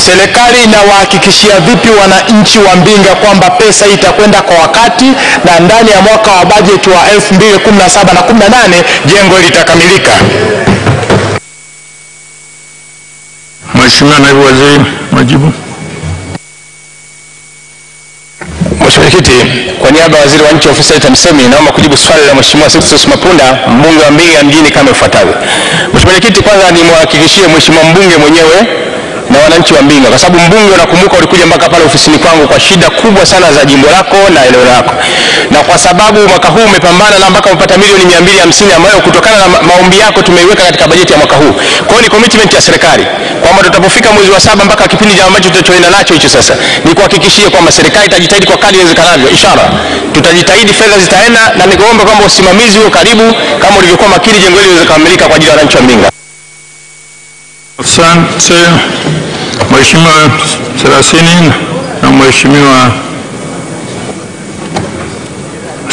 Serikali inawahakikishia vipi wananchi wa Mbinga kwamba pesa hii itakwenda kwa wakati na ndani ya mwaka wa bajeti wa 2017 na 18 jengo litakamilika? Mheshimiwa Naibu Waziri, majibu. Mheshimiwa Mwenyekiti, kwa niaba ya Waziri wa Nchi Ofisi ya TAMISEMI naomba kujibu swali la Mheshimiwa Sixtus Mapunda, mbunge wa Mbinga mjini kama ifuatavyo. Mheshimiwa Mwenyekiti, kwanza nimhakikishie Mheshimiwa mbunge mwenyewe na wananchi wa Mbinga, kwa sababu mbunge, unakumbuka, ulikuja mpaka pale ofisini kwangu kwa shida kubwa sana za jimbo lako na eneo lako, na kwa sababu mwaka huu umepambana na mpaka umepata milioni 250 ambayo kutokana na maombi yako tumeiweka katika bajeti ya mwaka huu. Kwa hiyo ni commitment ya serikali kwamba tutapofika mwezi wa 7 mpaka kipindi ambacho tutachoenda nacho hicho sasa, ni kuhakikishia kwamba serikali itajitahidi kwa kadri iwezekanavyo. Inshallah tutajitahidi, fedha zitaenda, na nikuomba kwamba usimamizi huo karibu kama ulivyokuwa makini, jengo hili liweze kukamilika kwa ajili ya wananchi wa Mbinga. Asante Mheshimiwa Serasini na Mheshimiwa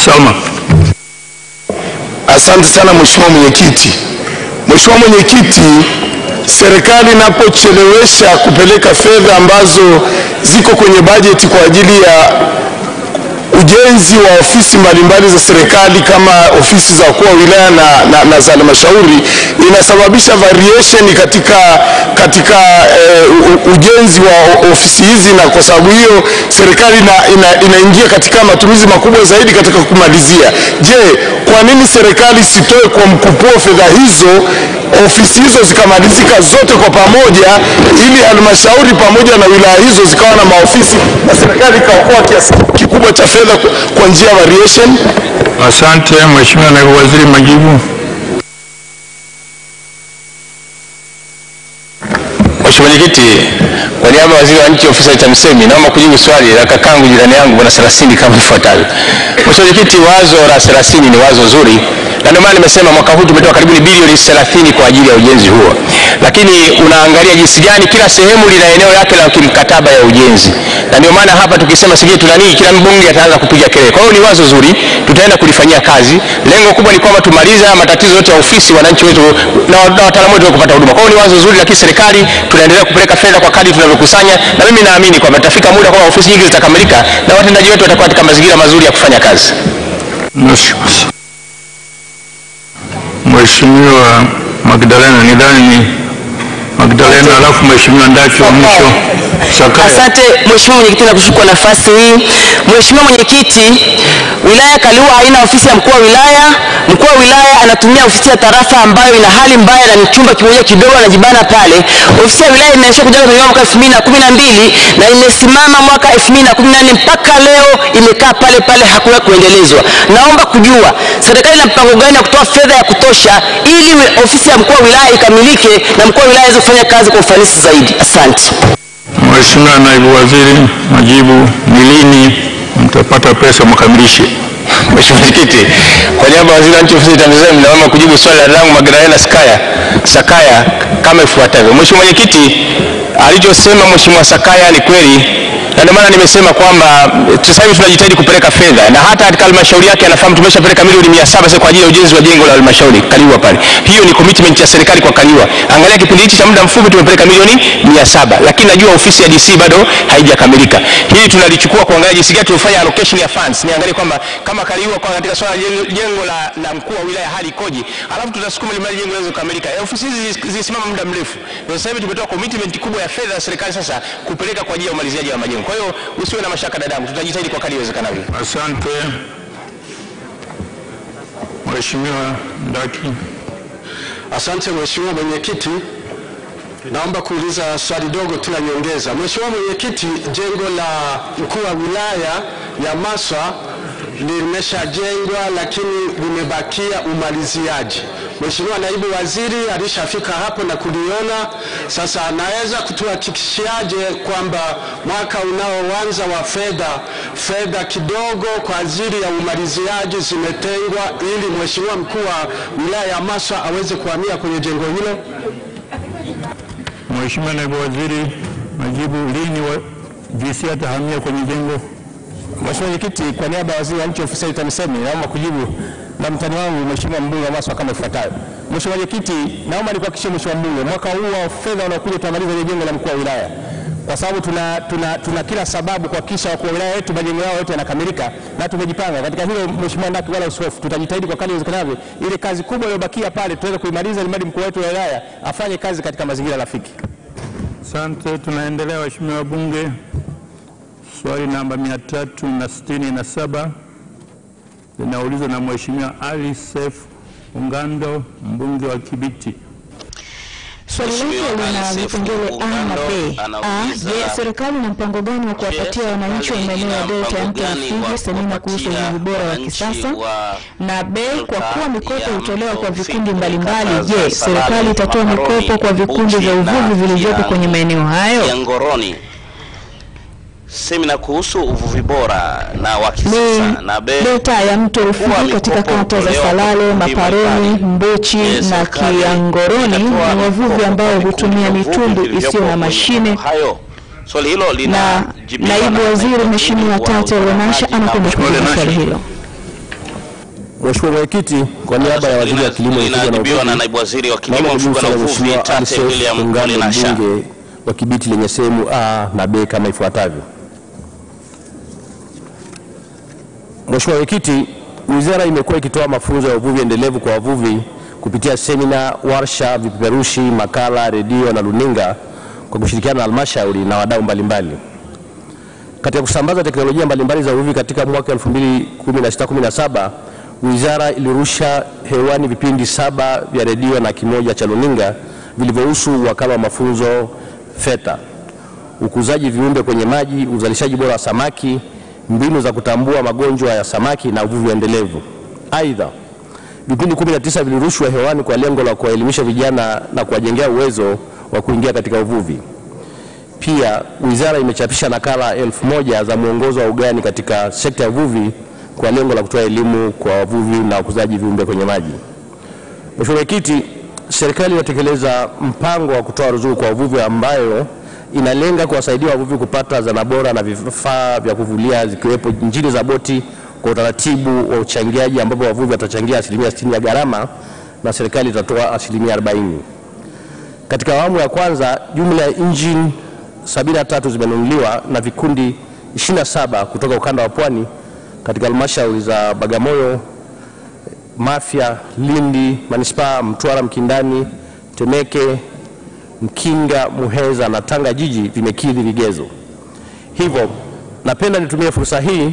Salma. Asante sana Mheshimiwa Mwenyekiti. Mheshimiwa Mwenyekiti, serikali inapochelewesha kupeleka fedha ambazo ziko kwenye bajeti kwa ajili ya ujenzi wa ofisi mbalimbali za serikali kama ofisi za wakuu wa wilaya na za halmashauri, inasababisha variation katika ujenzi wa ofisi hizi, na kwa sababu hiyo serikali inaingia katika matumizi makubwa zaidi katika kumalizia. Je, kwa nini serikali sitoe kwa mkupuo fedha hizo, ofisi hizo zikamalizika zote kwa pamoja, ili halmashauri pamoja na wilaya hizo zikawa na maofisi na serikali ikaokoa kiasi kikubwa cha fedha kwa njia ya variation? Asante Mheshimiwa Naibu Waziri, majibu. Mheshimiwa Mwenyekiti, kwa niaba ya Waziri wa Nchi Ofisi ya TAMISEMI, naomba kujibu swali la kakangu jirani yangu Bwana Serasini kama ifuatavyo. Mheshimiwa Mwenyekiti, wazo la Serasini ni wazo zuri, na ndio maana nimesema mwaka huu tumetoa karibu bilioni 30 kwa ajili ya ujenzi huo. Lakini unaangalia jinsi gani kila sehemu lina eneo lake la kimkataba ya ujenzi, na ndio maana hapa tukisema sije tunani, kila mbunge ataanza kupiga kelele. Kwa hiyo ni wazo zuri, tutaenda kulifanyia kazi. Lengo kubwa ni kwamba tumaliza matatizo yote ya ofisi, wananchi wetu na wataalamu wetu kupata huduma. Kwa hiyo ni wazo zuri, lakini serikali tunaendelea kupeleka fedha kwa kadri tunavyokusanya, na mimi naamini kwamba tutafika muda kwa ofisi nyingi zitakamilika na watendaji wetu watakuwa katika mazingira mazuri ya kufanya kazi. Mheshimiwa Magdalena, nidhani Magdalena, alafu Mheshimiwa Ndaki wa mwisho. Asante Mheshimiwa Mwenyekiti, na kushukuru nafasi hii. Mheshimiwa Mwenyekiti, wilaya ya Kaliua haina ofisi ya mkuu wa wilaya. Mkuu wa wilaya anatumia ofisi ya tarafa ambayo ina hali mbaya na ni chumba kimoja kidogo anajibana pale. Ofisi ya wilaya imeanza kujenga mwaka 2012 na imesimama mwaka 2014 mpaka leo imekaa pale pale, hakuna kuendelezwa. Naomba kujua serikali ina mpango gani ya kutoa fedha ya kutosha ili ofisi ya mkuu wa wilaya ikamilike na mkuu wa wilaya aweze kufanya kazi kwa ufanisi zaidi. Asante. Mheshimiwa Naibu Waziri, majibu. Ni lini mtapata pesa mkamilishe? Mheshimiwa Mwenyekiti, kwa niaba ya Waziri wa Nchi Ofisi ya TAMISEMI, naomba kujibu swali la dangu Magdalena Sakaya kama ifuatavyo. Mheshimiwa Mwenyekiti, alichosema Mheshimiwa Sakaya ni kweli, na ndio maana nimesema kwamba sasa hivi tunajitahidi kupeleka fedha, na hata katika halmashauri yake anafahamu tumeshapeleka milioni 700 kwa ajili ya ujenzi wa jengo la halmashauri Kaliua pale. Hiyo ni commitment ya serikali kwa Kaliua. Angalia kipindi hichi cha muda mfupi tumepeleka milioni 700, lakini najua ofisi ya DC bado haijakamilika. Hili tunalichukua kuangalia jinsi gani tufanya allocation ya funds. Niangalie kwamba kama Kaliua kwa katika swala jengo la mkuu wa wilaya hali ikoje, alafu tutasukuma ile jengo liweze kukamilika. Ofisi hizi zisimama muda mrefu. Sasa hivi tumetoa commitment kubwa ya fedha ya serikali sasa kupeleka kwa ajili ya umaliziaji wa majengo. Kwa hiyo usiwe na mashaka dadangu, tutajitahidi kwa kadri iwezekanavyo. Asante. Mheshimiwa Ndaki. Asante Mheshimiwa Mwenyekiti, naomba kuuliza swali dogo tu la nyongeza. Mheshimiwa Mwenyekiti, jengo la mkuu wa wilaya ya Maswa limeshajengwa lakini limebakia umaliziaji. Mheshimiwa Naibu Waziri alishafika hapo na kuliona. Sasa anaweza kutuhakikishiaje kwamba mwaka unaoanza wa fedha kidogo kwa ajili ya umaliziaji zimetengwa ili Mheshimiwa mkuu wa wilaya ya Maswa aweze kuhamia kwenye jengo hilo? Mheshimiwa Naibu Waziri, majibu. Lini DC atahamia kwenye jengo? Mheshimiwa Mwenyekiti, kwa niaba ya Waziri wa Nchi Ofisi ya TAMISEMI, naomba kujibu na mtani wangu Mheshimiwa mbunge wa Maswa kama ifuatavyo. Mheshimiwa Mwenyekiti, naomba nikuhakikishie Mheshimiwa mbunge, mwaka huu wa fedha unaokuja tutamaliza jengo la mkuu wa wilaya, kwa sababu tuna kila sababu kuhakikisha wakuu wa wilaya wetu majengo yao yote yanakamilika, na tumejipanga katika hilo. Mheshimiwa Ndaki, wala usihofu, tutajitahidi kwa kadri iwezekanavyo ile kazi kubwa iliyobakia pale tuweze kuimaliza, ili mkuu wetu wa wilaya afanye kazi katika mazingira rafiki. Asante. Tunaendelea Waheshimiwa wabunge. Swali namba 367 linaulizwa na Mheshimiwa Ali Seif Ungando, mbunge wa Kibiti. Swali lake lina vipengele A na B. Je, serikali ina mpango gani wa kuwapatia wananchi wa maeneo ya Delta ya mto Rufiji semina kuhusu uvuvi bora wa kisasa? Na B, kwa kuwa mikopo hutolewa kwa vikundi mbalimbali, je, serikali itatoa mikopo kwa vikundi vya uvuvi vilivyopo kwenye maeneo hayo? Semina kuhusu uvuvi bora na wa kisasa. Na B, Delta ya mto Rufiji katika kata za Salale, Maparoni, Mbochi na Kiangoroni ni wavuvi ambao hutumia mitumbwi isiyo na mashine. Swali hilo lina naibu waziri Mheshimiwa Tate Lonasha anakwenda kujibu swali hilo. Mheshimiwa Mwenyekiti, kwa niaba ya Waziri wa Kilimo na naibu waziri wa Kilimo, Mifugo na Uvuvi Tate William Lonasha wa Kibiti lenye sehemu A na B kama ifuatavyo. Mheshimiwa Mwenyekiti, wizara imekuwa ikitoa mafunzo ya uvuvi endelevu kwa wavuvi kupitia semina, warsha, vipeperushi, makala, redio na runinga kwa kushirikiana na halmashauri na wadau mbalimbali. Katika kusambaza teknolojia mbalimbali za uvuvi katika mwaka 2016-17, wizara ilirusha hewani vipindi 7 vya redio na 1 cha runinga vilivyohusu wakala wa mafunzo FETA, ukuzaji viumbe kwenye maji, uzalishaji bora wa samaki, mbinu za kutambua magonjwa ya samaki na uvuvi endelevu. Aidha, vipindi 19 vilirushwa hewani kwa lengo la kuwaelimisha vijana na kuwajengea uwezo wa kuingia katika uvuvi. Pia wizara imechapisha nakala 1000 za mwongozo wa ugani katika sekta ya uvuvi kwa lengo la kutoa elimu kwa wavuvi na ukuzaji viumbe kwenye maji. Mheshimiwa Mwenyekiti, serikali inatekeleza mpango wa kutoa ruzuku kwa wavuvi ambayo inalenga kuwasaidia wavuvi kupata zana bora na vifaa vya kuvulia zikiwepo injini za boti kwa utaratibu wa uchangiaji ambapo wavuvi watachangia 60% ya gharama na serikali itatoa 40%. Katika awamu ya kwanza, jumla ya injini 73 zimenunuliwa na vikundi 27 kutoka ukanda wa Pwani katika halmashauri za Bagamoyo, Mafia, Lindi, Manispaa, Mtwara, Mkindani, Temeke, Mkinga, Muheza na Tanga jiji vimekidhi vigezo. Hivyo, napenda nitumie fursa hii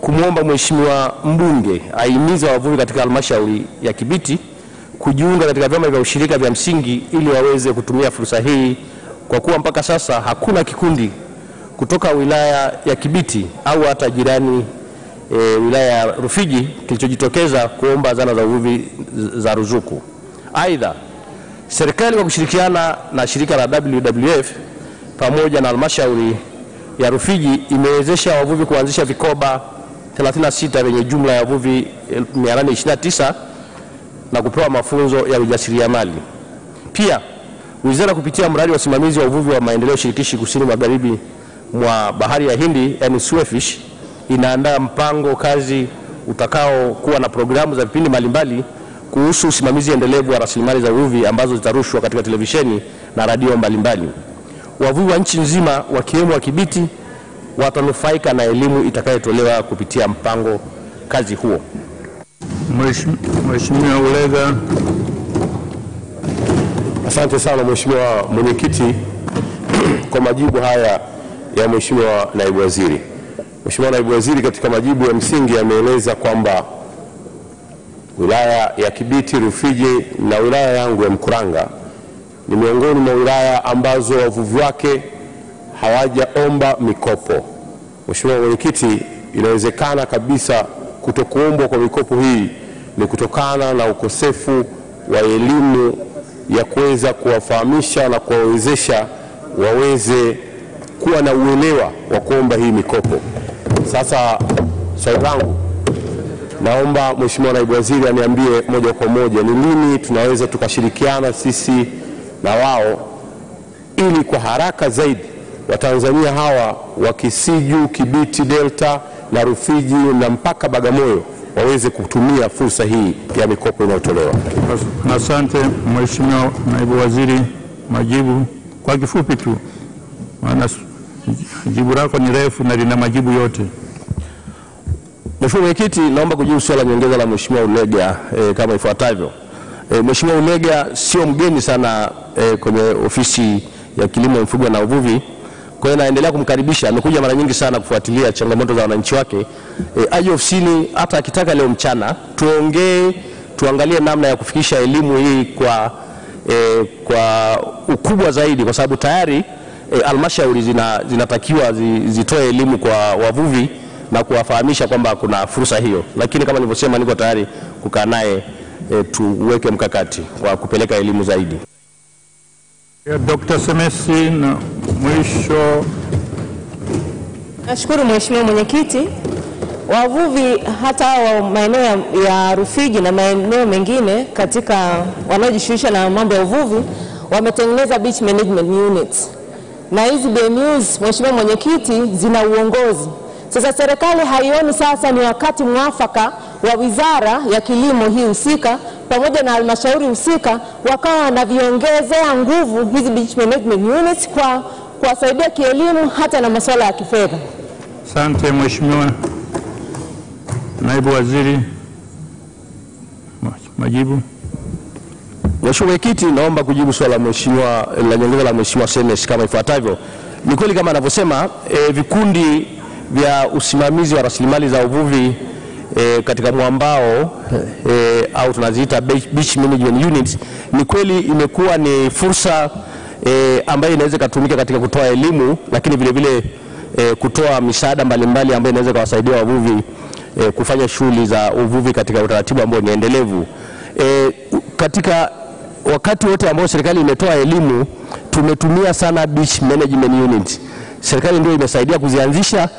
kumwomba Mheshimiwa mbunge ahimiza wavuvi katika halmashauri ya Kibiti kujiunga katika vyama vya ushirika vya msingi ili waweze kutumia fursa hii, kwa kuwa mpaka sasa hakuna kikundi kutoka wilaya ya Kibiti au hata jirani wilaya ya Rufiji kilichojitokeza kuomba zana za uvuvi za ruzuku. Aidha, serikali kwa kushirikiana na shirika la WWF pamoja na halmashauri ya Rufiji imewezesha wavuvi kuanzisha vikoba 36 vyenye jumla ya wavuvi 829 na kupewa mafunzo ya ujasiriamali. Pia wizara kupitia mradi wa usimamizi wa uvuvi wa maendeleo shirikishi kusini magharibi mwa bahari ya Hindi yani Swefish inaandaa mpango kazi utakao kuwa na programu za vipindi mbalimbali kuhusu usimamizi endelevu wa rasilimali za uvuvi ambazo zitarushwa katika televisheni na radio mbalimbali. Wavuvi wa nchi nzima wakiwemo wa Kibiti watanufaika na elimu itakayotolewa kupitia mpango kazi huo. Mheshimiwa Ulega. Asante sana Mheshimiwa Mwenyekiti kwa majibu haya ya Mheshimiwa Naibu Waziri. Mheshimiwa Naibu Waziri katika majibu ya msingi ameeleza kwamba wilaya ya Kibiti, Rufiji na wilaya yangu ya Mkuranga ni miongoni mwa wilaya ambazo wavuvi wake hawajaomba mikopo. Mheshimiwa Mwenyekiti, inawezekana kabisa kutokuombwa kwa mikopo hii ni kutokana na ukosefu wa elimu ya kuweza kuwafahamisha na kuwawezesha waweze kuwa na uelewa wa kuomba hii mikopo. Sasa swali langu, naomba Mheshimiwa Naibu Waziri aniambie moja kwa moja ni lini tunaweza tukashirikiana sisi na wao ili kwa haraka zaidi Watanzania hawa wa Kisiju, Kibiti, Delta na Rufiji na mpaka Bagamoyo waweze kutumia fursa hii ya mikopo inayotolewa. Asante Mheshimiwa Naibu Waziri, majibu kwa kifupi tu, maana jibu lako ni refu na lina majibu yote. Mheshimiwa Mwenyekiti, naomba kujibu swali la nyongeza la Mheshimiwa Ulega kama ifuatavyo. Mheshimiwa Ulega sio mgeni sana kwenye ofisi ya kilimo, mifugo na uvuvi. Kwa hiyo naendelea kumkaribisha, amekuja mara nyingi sana kufuatilia changamoto za wananchi wake. Aje ofisini hata akitaka leo mchana tuongee, tuangalie namna ya kufikisha elimu hii kwa kwa ukubwa zaidi, kwa sababu tayari halmashauri zinatakiwa zitoe elimu kwa wavuvi na kuwafahamisha kwamba kuna fursa hiyo. Lakini kama nilivyosema, niko tayari kukaa naye tuweke mkakati wa kupeleka elimu zaidi. Dr. Semesi na mwisho. Nashukuru Mheshimiwa Mwenyekiti. Wavuvi hata wa maeneo ya Rufiji na maeneo mengine katika wanaojishughulisha na mambo ya uvuvi wametengeneza beach management units. Na hizi BMUs, Mheshimiwa Mwenyekiti, zina uongozi. Sasa serikali haioni sasa ni wakati mwafaka wa Wizara ya Kilimo hii husika pamoja na halmashauri husika wakawa wanaviongezea nguvu hizi beach management units kwa kuwasaidia kielimu hata na masuala ya kifedha. Asante Mheshimiwa Naibu Waziri, majibu. Mheshimiwa Mwenyekiti, naomba kujibu swali la Mheshimiwa la nyongeza la Mheshimiwa Semes kama ifuatavyo. Ni kweli kama anavyosema vikundi vya usimamizi wa rasilimali za uvuvi katika mwambao au tunaziita beach management units, ni kweli imekuwa ni fursa ambayo inaweza kutumika katika kutoa elimu, lakini vile vile kutoa misaada mbalimbali ambayo inaweza kuwasaidia wavuvi kufanya shughuli za uvuvi katika utaratibu ambao ni endelevu. Katika wakati wote ambao serikali imetoa elimu, tumetumia sana beach management units. Serikali ndio imesaidia kuzianzisha,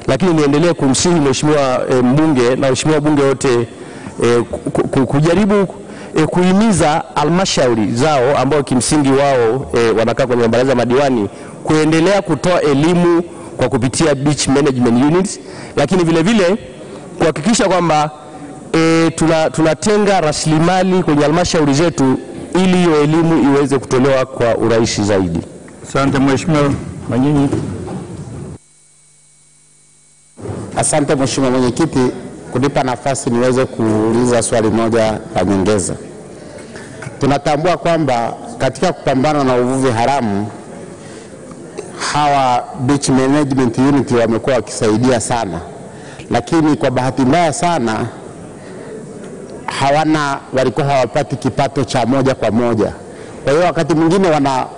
lakini niendelee kumsihi Mheshimiwa mbunge na Mheshimiwa bunge wote kujaribu kuhimiza halmashauri zao ambao kimsingi wao wanakaa kwenye baraza madiwani kuendelea kutoa elimu kwa kupitia beach management units, lakini vile vile kuhakikisha kwamba tunatenga rasilimali kwenye halmashauri zetu ili hiyo elimu iweze kutolewa kwa urahisi zaidi. Asante Mheshimiwa Manyinyi. Asante Mheshimiwa Mwenyekiti kunipa nafasi niweze kuuliza swali moja la nyongeza. Tunatambua kwamba katika kupambana na uvuvi haramu hawa beach management unit wamekuwa wakisaidia sana, lakini kwa bahati mbaya sana walikuwa hawapati kipato cha moja kwa moja. Kwa hiyo wakati mwingine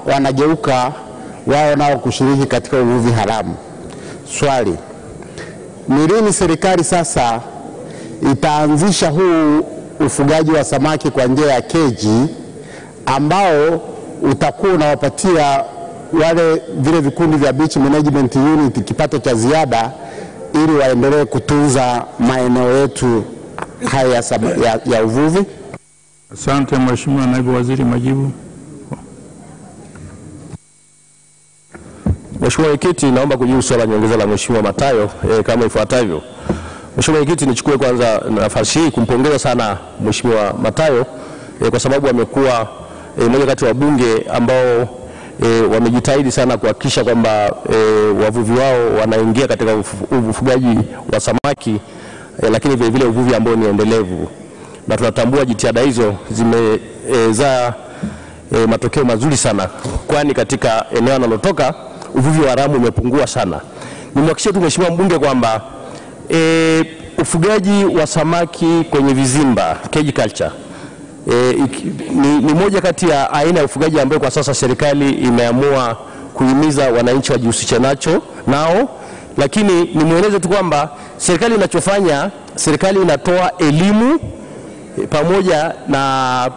wanageuka wao nao kushiriki katika uvuvi haramu. Swali, ni lini serikali sasa itaanzisha huu ufugaji wa samaki kwa njia ya keji ambao utakuwa unawapatia vile vikundi vya beach management unit kipato cha ziada ili waendelee kutunza maeneo yetu haya ya uvuvi? Asante Mheshimiwa Naibu Waziri, majibu. Mheshimiwa Mwenyekiti, naomba kujibu swali la nyongeza la Mheshimiwa Matayo kama ifuatavyo. Mheshimiwa Mwenyekiti, nichukue kwanza nafasi hii kumpongeza sana Mheshimiwa Matayo kwa sababu amekuwa mmoja kati wa bunge ambao wamejitahidi sana kuhakikisha kwamba wavuvi wao wanaingia katika ufugaji wa samaki, lakini vile vile uvuvi ambao ni endelevu, na tunatambua jitihada hizo zimezaa matokeo mazuri sana, kwani katika eneo analotoka uvuvi wa haramu umepungua sana. Nimhakikishie tu Mheshimiwa mbunge kwamba ufugaji wa samaki kwenye vizimba, cage culture, ni moja kati ya aina ya ufugaji ambayo kwa sasa serikali imeamua kuhimiza wananchi wajihusishe nao, lakini nimueleze tu kwamba serikali inachofanya, serikali inatoa elimu pamoja na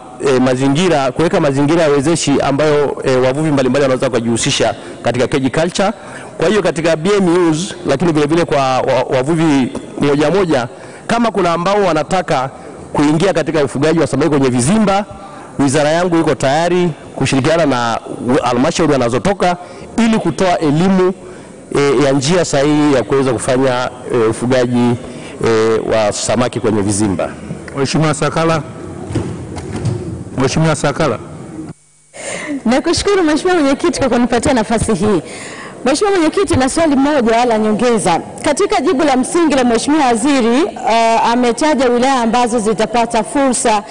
mazingira, kuweka mazingira ya wezeshi ambayo wavuvi mbalimbali wanaweza kujihusisha katika cage culture. Kwa hiyo katika BMUs, lakini vile vile kwa wavuvi moja, kama kuna ambao wanataka kuingia katika ufugaji wa samaki kwenye vizimba, wizara yangu iko tayari kushirikiana na halmashauri wanazotoka ili kutoa elimu ya njia sahihi ya kuweza kufanya ufugaji wa samaki kwenye vizimba. Mheshimiwa Sakala. Mheshimiwa Sakala. Nakushukuru Mheshimiwa Mwenyekiti kwa kunipatia nafasi hii. Mheshimiwa Mwenyekiti, na swali moja la nyongeza. Katika jibu la msingi la Mheshimiwa Waziri ametaja wilaya ambazo zitapata fursa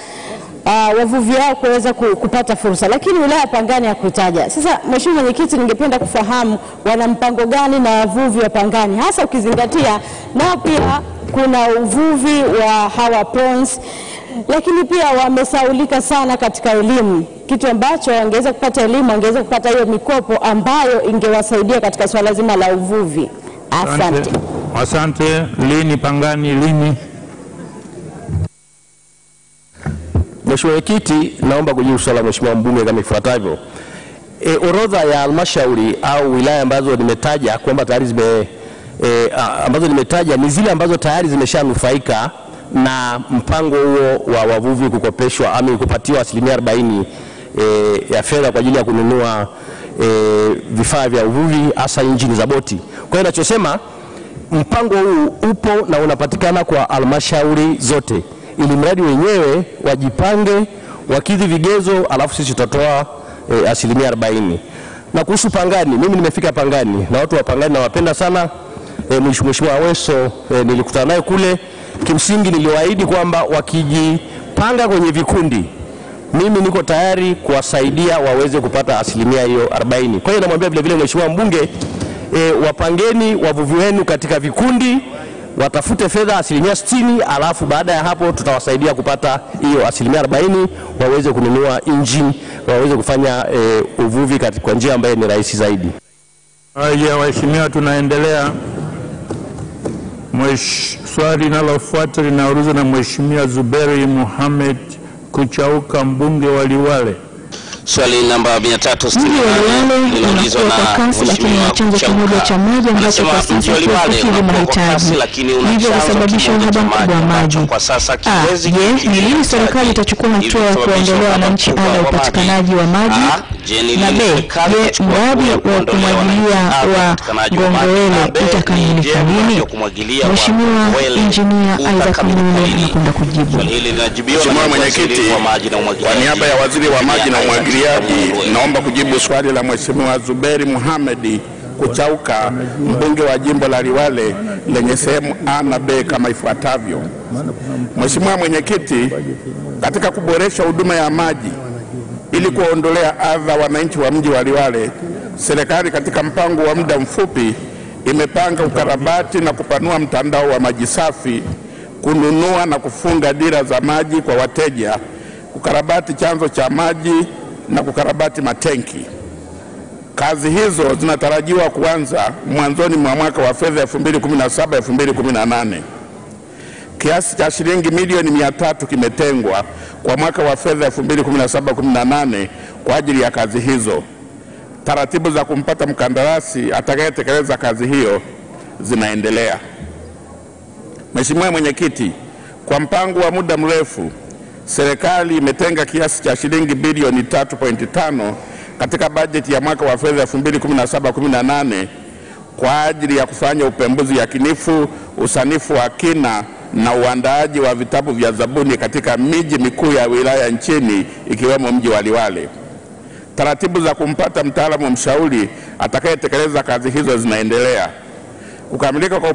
wavuvi wao kuweza kupata fursa, lakini wilaya Pangani hakutaja. Sasa Mheshimiwa Mwenyekiti, ningependa kufahamu wana mpango gani na wavuvi wa Pangani, hasa ukizingatia nao pia kuna uvuvi wa hawa prawns, lakini pia wamesaulika sana katika elimu. kitu ambacho wangeweza kupata elimu, wangeweza kupata hiyo mikopo ambayo ingewasaidia katika swala zima la uvuvi. Asante. Asante. Lini Pangani, lini? Mheshimiwa Mwenyekiti, naomba kujibu swali la Mheshimiwa mbunge kama ifuatavyo. Orodha ya halmashauri au wilaya ambazo nimetaja kwamba tayari ambazo nimetaja ni zile ambazo tayari zimeshanufaika na mpango huo wa wavuvi kukopeshwa ama kupatiwa 40% ya fedha kwa ajili ya kununua vifaa vya uvuvi hasa injini za boti. Kwa hiyo ninachosema, mpango huu upo na unapatikana kwa halmashauri zote, ili mradi wenyewe wajipange, wakidhi vigezo, alafu sisi tutatoa 40%. Na kuhusu Pangani, mimi nimefika Pangani na watu wa Pangani nawapenda sana. Mheshimiwa Aweso nilikutana naye kule. Kimsingi niliwaahidi kwamba wakijipanga kwenye vikundi, mimi niko tayari kuwasaidia waweze kupata 40%. Kwa hiyo namwambia vile vile Mheshimiwa mbunge, wapangeni wavuvi wenu katika vikundi, watafute fedha 60%, alafu baada ya hapo tutawasaidia kupata hiyo 40%, waweze kununua engine, waweze kufanya uvuvi kwa njia ambayo ni rahisi zaidi. Haya, waheshimiwa, tunaendelea. Swali linalofuata linaulizwa na Mheshimiwa Zuberi Mohamed Kuchauka, mbunge wa Liwale. Swali namba 368 linaulizwa na Mheshimiwa chanzo kimoja cha maji ambacho kwa sasa hakikidhi mahitaji, hivyo kusababisha uhaba mkubwa wa maji. Je, ni lini serikali itachukua hatua ya kuwaondolea wananchi ada ya upatikanaji wa maji? Na B, je, mradi wa kumwagilia wa Ngongowele utakamilika lini? Mheshimiwa Injinia Isaac Mune anakwenda kujibu. Mheshimiwa Mwenyekiti, kwa niaba ya Waziri wa Maji na Umwagiliaji, naomba kujibu swali la Mheshimiwa Zuberi Mohamed Kuchauka, mbunge wa jimbo la Liwale, lenye sehemu A na B kama ifuatavyo. Mheshimiwa Mwenyekiti, katika kuboresha huduma ya maji ili kuondolea adha wananchi wa mji wa Liwale, serikali katika mpango wa muda mfupi imepanga ukarabati na kupanua mtandao wa maji safi, kununua na kufunga dira za maji kwa wateja, kukarabati chanzo cha maji na kukarabati matenki. Kazi hizo zinatarajiwa kuanza mwanzoni mwa mwaka wa fedha 2017-2018. Kiasi cha shilingi milioni 300 kimetengwa kwa mwaka wa fedha 2017-2018 kwa ajili ya kazi hizo. Taratibu za kumpata mkandarasi atakayetekeleza kazi hiyo zinaendelea. Mheshimiwa Mwenyekiti, kwa mpango wa muda mrefu, serikali imetenga kiasi cha shilingi bilioni 3.5 katika bajeti ya mwaka wa fedha 2017-2018 kwa ajili ya kufanya upembuzi yakinifu, usanifu wa kina na uandaaji wa vitabu vya zabuni katika miji mikuu ya wilaya nchini ikiwemo mji wa Liwale. Taratibu za kumpata mtaalamu mshauri atakayetekeleza kazi hizo zinaendelea. Kukamilika kwa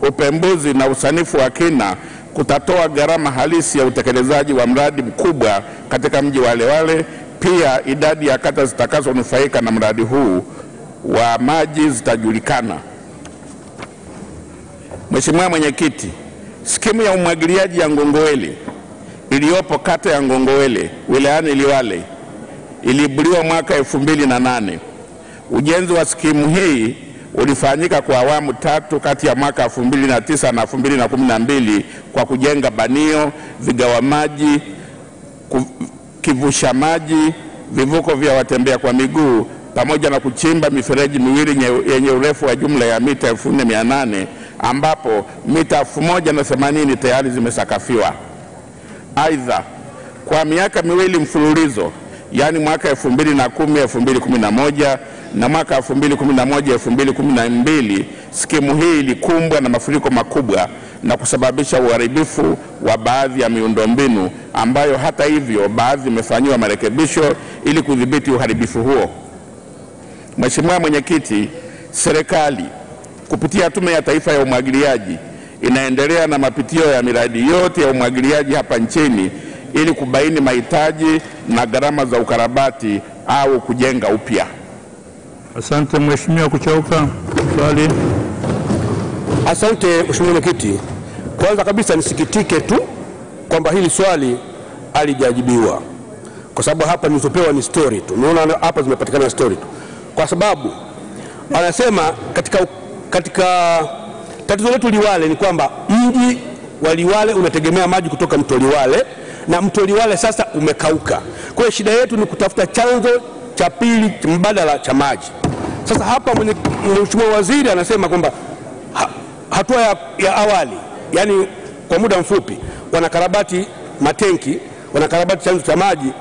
upembuzi na usanifu wa kina kutatoa gharama halisi ya utekelezaji wa mradi mkubwa katika mji wa Liwale. Pia idadi ya kata zitakazonufaika na mradi huu wa maji zitajulikana. Mheshimiwa Mwenyekiti, skimu ya umwagiliaji ya Ngongowele iliyopo kata ya Ngongowele wilayani Liwale iliibuliwa mwaka 2008. Ujenzi wa skimu hii ulifanyika kwa awamu 3 kati ya mwaka 2009 na 2012 kwa kujenga banio, vigawa maji, kivusha maji, vivuko vya watembea kwa miguu pamoja na kuchimba mifereji miwili yenye urefu wa jumla ya mita 4800 ambapo mita 1080 tayari zimesakafiwa. Aidha, kwa miaka miwili mfululizo, yani mwaka 2010-2011 na mwaka 2011-2012, skimu hii ilikumbwa na mafuriko makubwa na kusababisha uharibifu wa baadhi ya miundombinu ambayo hata hivyo baadhi imefanyiwa marekebisho ili kudhibiti uharibifu huo. Mheshimiwa Mwenyekiti, serikali kupitia Tume ya Taifa ya Umwagiliaji inaendelea na mapitio ya miradi yote ya umwagiliaji hapa nchini ili kubaini mahitaji na gharama za ukarabati au kujenga upya. Asante Mheshimiwa Kuchauka. Swali. Asante Mheshimiwa Mwenyekiti. Kwanza kabisa nisikitike tu kwamba hili swali halijajibiwa. kwa sababu hapa nilizopewa ni story tu. Unaona hapa zimepatikana story tu, kwa sababu anasema katika tatizo letu Liwale ni kwamba mji wa Liwale unategemea maji kutoka mto Liwale, na mto Liwale sasa umekauka. Kwa hiyo shida yetu ni kutafuta chanzo cha pili mbadala cha maji. Sasa hapa Mheshimiwa Waziri anasema kwamba hatua ya awali, yani kwa muda mfupi, wanakarabati matenki, wanakarabati chanzo cha maji,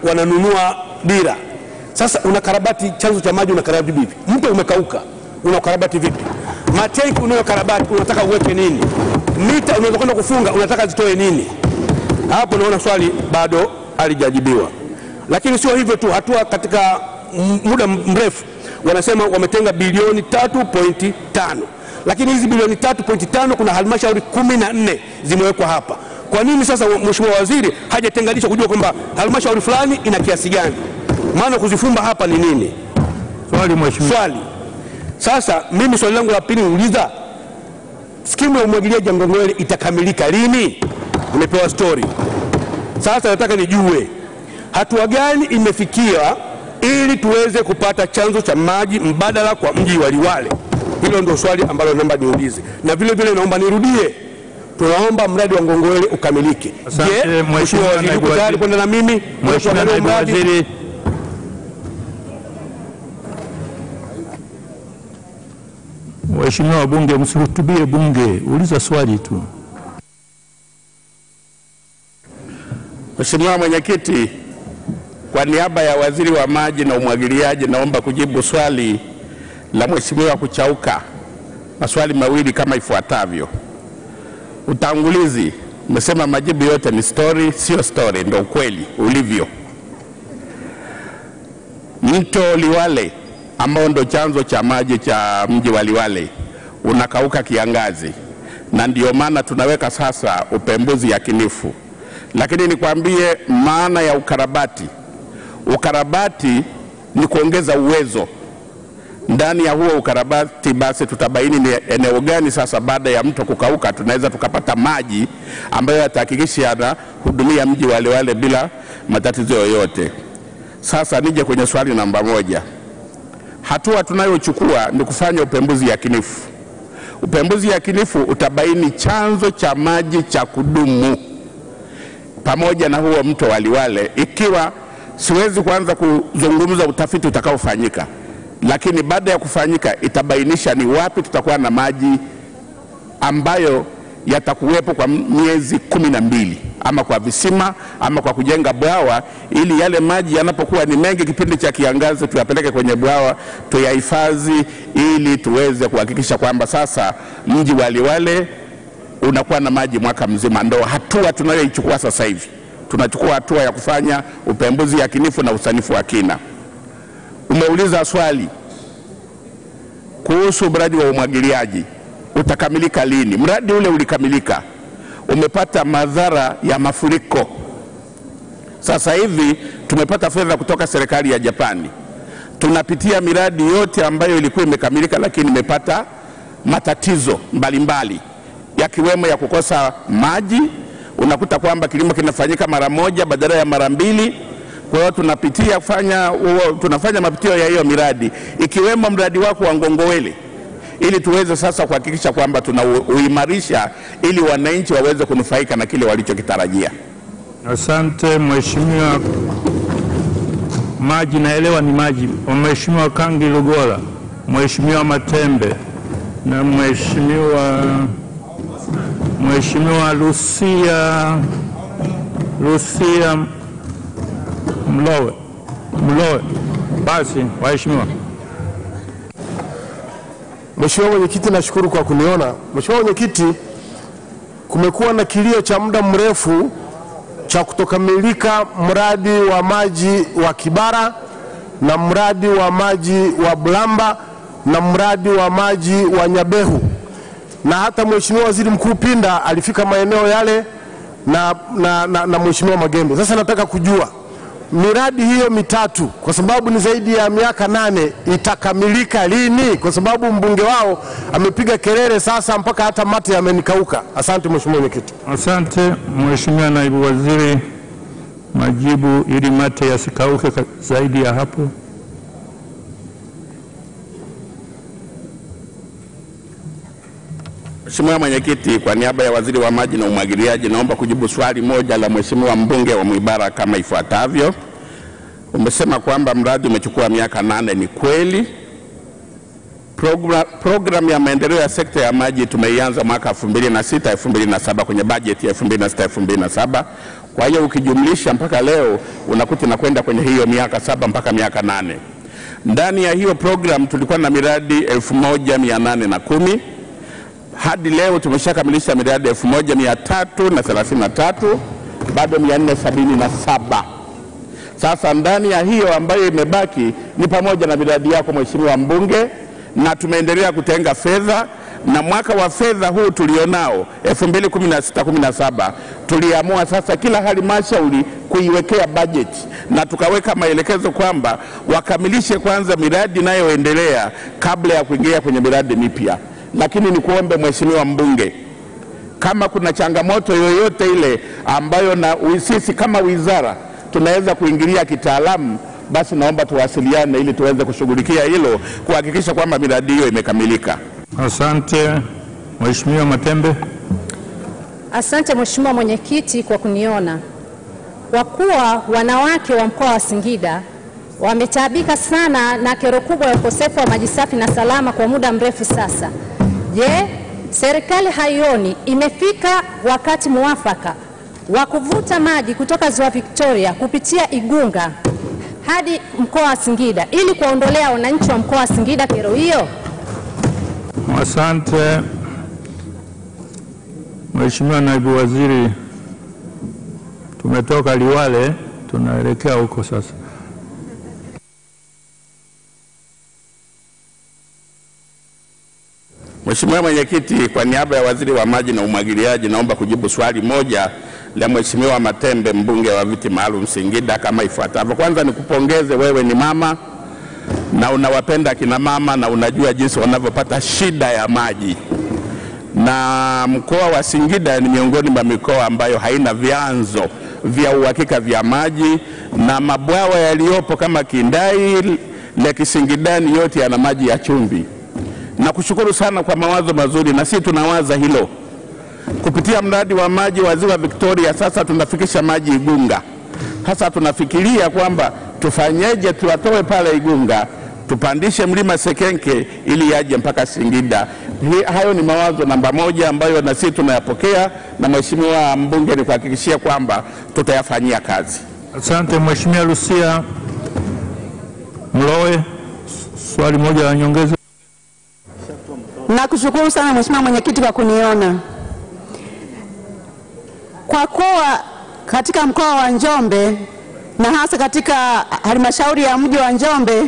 wananunua dira. Sasa unakarabati chanzo cha maji, unakarabati vipi? Mto umekauka, unakarabati vipi? Matenki unayokarabati unataka uweke nini? Mita unazokwenda kufunga unataka zitoe nini? Hapo naona swali bado halijajibiwa. Lakini sio hivyo tu, hatua katika muda mrefu wanasema wametenga bilioni 3.5. Lakini hizi bilioni 3.5 kuna halmashauri 14 zimewekwa hapa. Kwa nini sasa Mheshimiwa Waziri hajatenganisha kujua kwamba halmashauri fulani ina kiasi gani? Maana kuzifumba hapa ni nini? Swali Mheshimiwa. Swali. Sasa mimi swali langu la pili nauliza, skimu ya umwagiliaji Ngong'wele itakamilika lini? Nimepewa story. Sasa nataka nijue hatua gani imefikia ili tuweze kupata chanzo cha maji mbadala kwa mji wa Liwale. Hilo ndio swali ambalo naomba niulize. Na vile vile naomba nirudie, tunaomba mradi wa Ngong'wele ukamilike. Je, Mheshimiwa Waziri uko tayari kwenda na mimi? Mheshimiwa Naibu Waziri. Mheshimiwa wabunge, msihutubie bunge, uliza swali tu. Mheshimiwa Mwenyekiti, kwa niaba ya Waziri wa Maji na Umwagiliaji naomba kujibu swali la Mheshimiwa Kuchauka. Maswali mawili kama ifuatavyo. Utangulizi, umesema majibu yote ni story. Sio story, ndio ukweli ulivyo. Mto Liwale ambao ndio chanzo cha maji cha mji wa Liwale unakauka kiangazi, na ndio maana tunaweka sasa upembuzi yakinifu. Lakini nikwambie maana ya ukarabati. Ukarabati ni kuongeza uwezo. Ndani ya huo ukarabati basi tutabaini ni eneo gani sasa baada ya mto kukauka tunaweza tukapata maji ambayo yatahakikisha yanahudumia mji wa Liwale bila matatizo yoyote. Sasa nije kwenye swali namba 1. Hatua tunayochukua ni kufanya upembuzi yakinifu. Upembuzi yakinifu utabaini chanzo cha maji cha kudumu pamoja na huo mto wa Liwale. Ikiwa siwezi kuanza kuzungumza utafiti utakaofanyika, lakini baada ya kufanyika itabainisha ni wapi tutakuwa na maji ambayo yatakuwepo kwa miezi 12, ama kwa visima ama kwa kujenga bwawa, ili yale maji yanapokuwa ni mengi kipindi cha kiangazi tuyapeleke kwenye bwawa tuyahifadhi, ili tuweze kuhakikisha kwamba sasa mji wa Liwale unakuwa na maji mwaka mzima. Ndio hatua tunayoichukua sasa hivi. Tunachukua hatua ya kufanya upembuzi yakinifu na usanifu wa kina. Umeuliza swali kuhusu mradi wa umwagiliaji utakamilika lini? Mradi ule ulikamilika, umepata madhara ya mafuriko. Sasa hivi tumepata fedha kutoka serikali ya Japani. Tunapitia miradi yote ambayo ilikuwa imekamilika lakini imepata matatizo mbalimbali, yakiwemo ya kukosa maji. Unakuta kwamba kilimo kinafanyika mara moja badala ya mara mbili. Kwa hiyo tunafanya mapitio ya hiyo miradi, ikiwemo mradi wako wa Ngong'wele, ili tuweze sasa kuhakikisha kwamba tunauimarisha ili wananchi waweze kunufaika na kile walichokitarajia. Asante Mheshimiwa. Maji naelewa ni maji. Mheshimiwa Kangi Lugola, Mheshimiwa Matembe na Mheshimiwa Lucia Mlowe. Basi waheshimiwa. Mheshimiwa Mwenyekiti, nashukuru kwa kuniona. Mheshimiwa Mwenyekiti, kumekuwa na kilio cha muda mrefu cha kutokamilika mradi wa maji wa Kibara na mradi wa maji wa Bulamba na mradi wa maji wa Nyabehu, na hata Mheshimiwa Waziri Mkuu Pinda alifika maeneo yale na Mheshimiwa Magembe. Sasa nataka kujua miradi hiyo mitatu, kwa sababu ni zaidi ya miaka 8, itakamilika lini? Kwa sababu mbunge wao amepiga kelele sasa mpaka hata mate yamenikauka. Asante Mheshimiwa Mwenyekiti. Asante Mheshimiwa Naibu Waziri majibu ili mate yasikauke zaidi ya hapo. Mheshimiwa Mwenyekiti, kwa niaba ya Waziri wa Maji na Umwagiliaji naomba kujibu swali moja la Mheshimiwa mbunge wa Mwibara kama ifuatavyo. Umesema kwamba mradi umechukua miaka 8. Ni kweli. Program ya maendeleo ya sekta ya maji tumeianza mwaka 2006-2007 kwenye bajeti ya 2006-2007. Kwa hiyo ukijumlisha mpaka leo unakuta inakwenda kwenye hiyo miaka 7 mpaka miaka 8. Ndani ya hiyo program tulikuwa na miradi 1810. Hadi leo tumeshakamilisha miradi 1333, bado 477. Sasa ndani ya hiyo ambayo imebaki ni pamoja na miradi yako Mheshimiwa mbunge, na tumeendelea kutenga fedha, na mwaka wa fedha huu tulionao 2016-17 tuliamua sasa kila halmashauri kuiwekea budget, na tukaweka maelekezo kwamba wakamilishe kwanza miradi inayoendelea kabla ya kuingia kwenye miradi mipya. Lakini nikuombe Mheshimiwa mbunge, kama kuna changamoto yoyote ile ambayo na sisi kama wizara tunaweza kuingilia kitaalamu, basi naomba tuwasiliane ili tuweze kushughulikia hilo, kuhakikisha kwamba miradi hiyo imekamilika. Asante. Mheshimiwa Matembe. Asante Mheshimiwa Mwenyekiti kwa kuniona. Kwa kuwa wanawake wa mkoa wa Singida wametaabika sana na kero kubwa ya ukosefu wa maji safi na salama kwa muda mrefu sasa, je, serikali haioni imefika wakati muafaka wa kuvuta maji kutoka Ziwa Victoria kupitia Igunga hadi mkoa wa Singida ili kuondolea wananchi wa mkoa wa Singida kero hiyo? Asante. Mheshimiwa Naibu Waziri, tumetoka Liwale tunaelekea huko sasa. Mheshimiwa Mwenyekiti, kwa niaba ya Waziri wa Maji na Umwagiliaji naomba kujibu swali moja la Mheshimiwa Matembe, mbunge wa viti maalum Singida kama ifuatavyo. Kwanza nikupongeze, wewe ni mama na unawapenda kina mama na unajua jinsi wanavyopata shida ya maji, na mkoa wa Singida ni miongoni mwa mikoa ambayo haina vyanzo vya uhakika vya maji, na mabwawa yaliyopo kama Kindai, Lake Singidani yote yana maji ya chumvi. Na kushukuru sana kwa mawazo mazuri, na sisi tunawaza hilo. Kupitia mradi wa maji wa Ziwa Victoria sasa tunafikisha maji Igunga. Sasa tunafikiria kwamba tufanyeje, tuwatoe pale Igunga tupandishe mlima Sekenke ili yaje mpaka Singida. Hayo ni mawazo namba moja ambayo na sisi tunayapokea, na Mheshimiwa mbunge ni kuhakikishia kwamba tutayafanyia kazi. Asante. Mheshimiwa Lucia Mlowe, swali moja la nyongeza. Nakushukuru sana Mheshimiwa Mwenyekiti kwa kuniona. Kwa kuwa katika mkoa wa Njombe na hasa katika halmashauri ya mji wa Njombe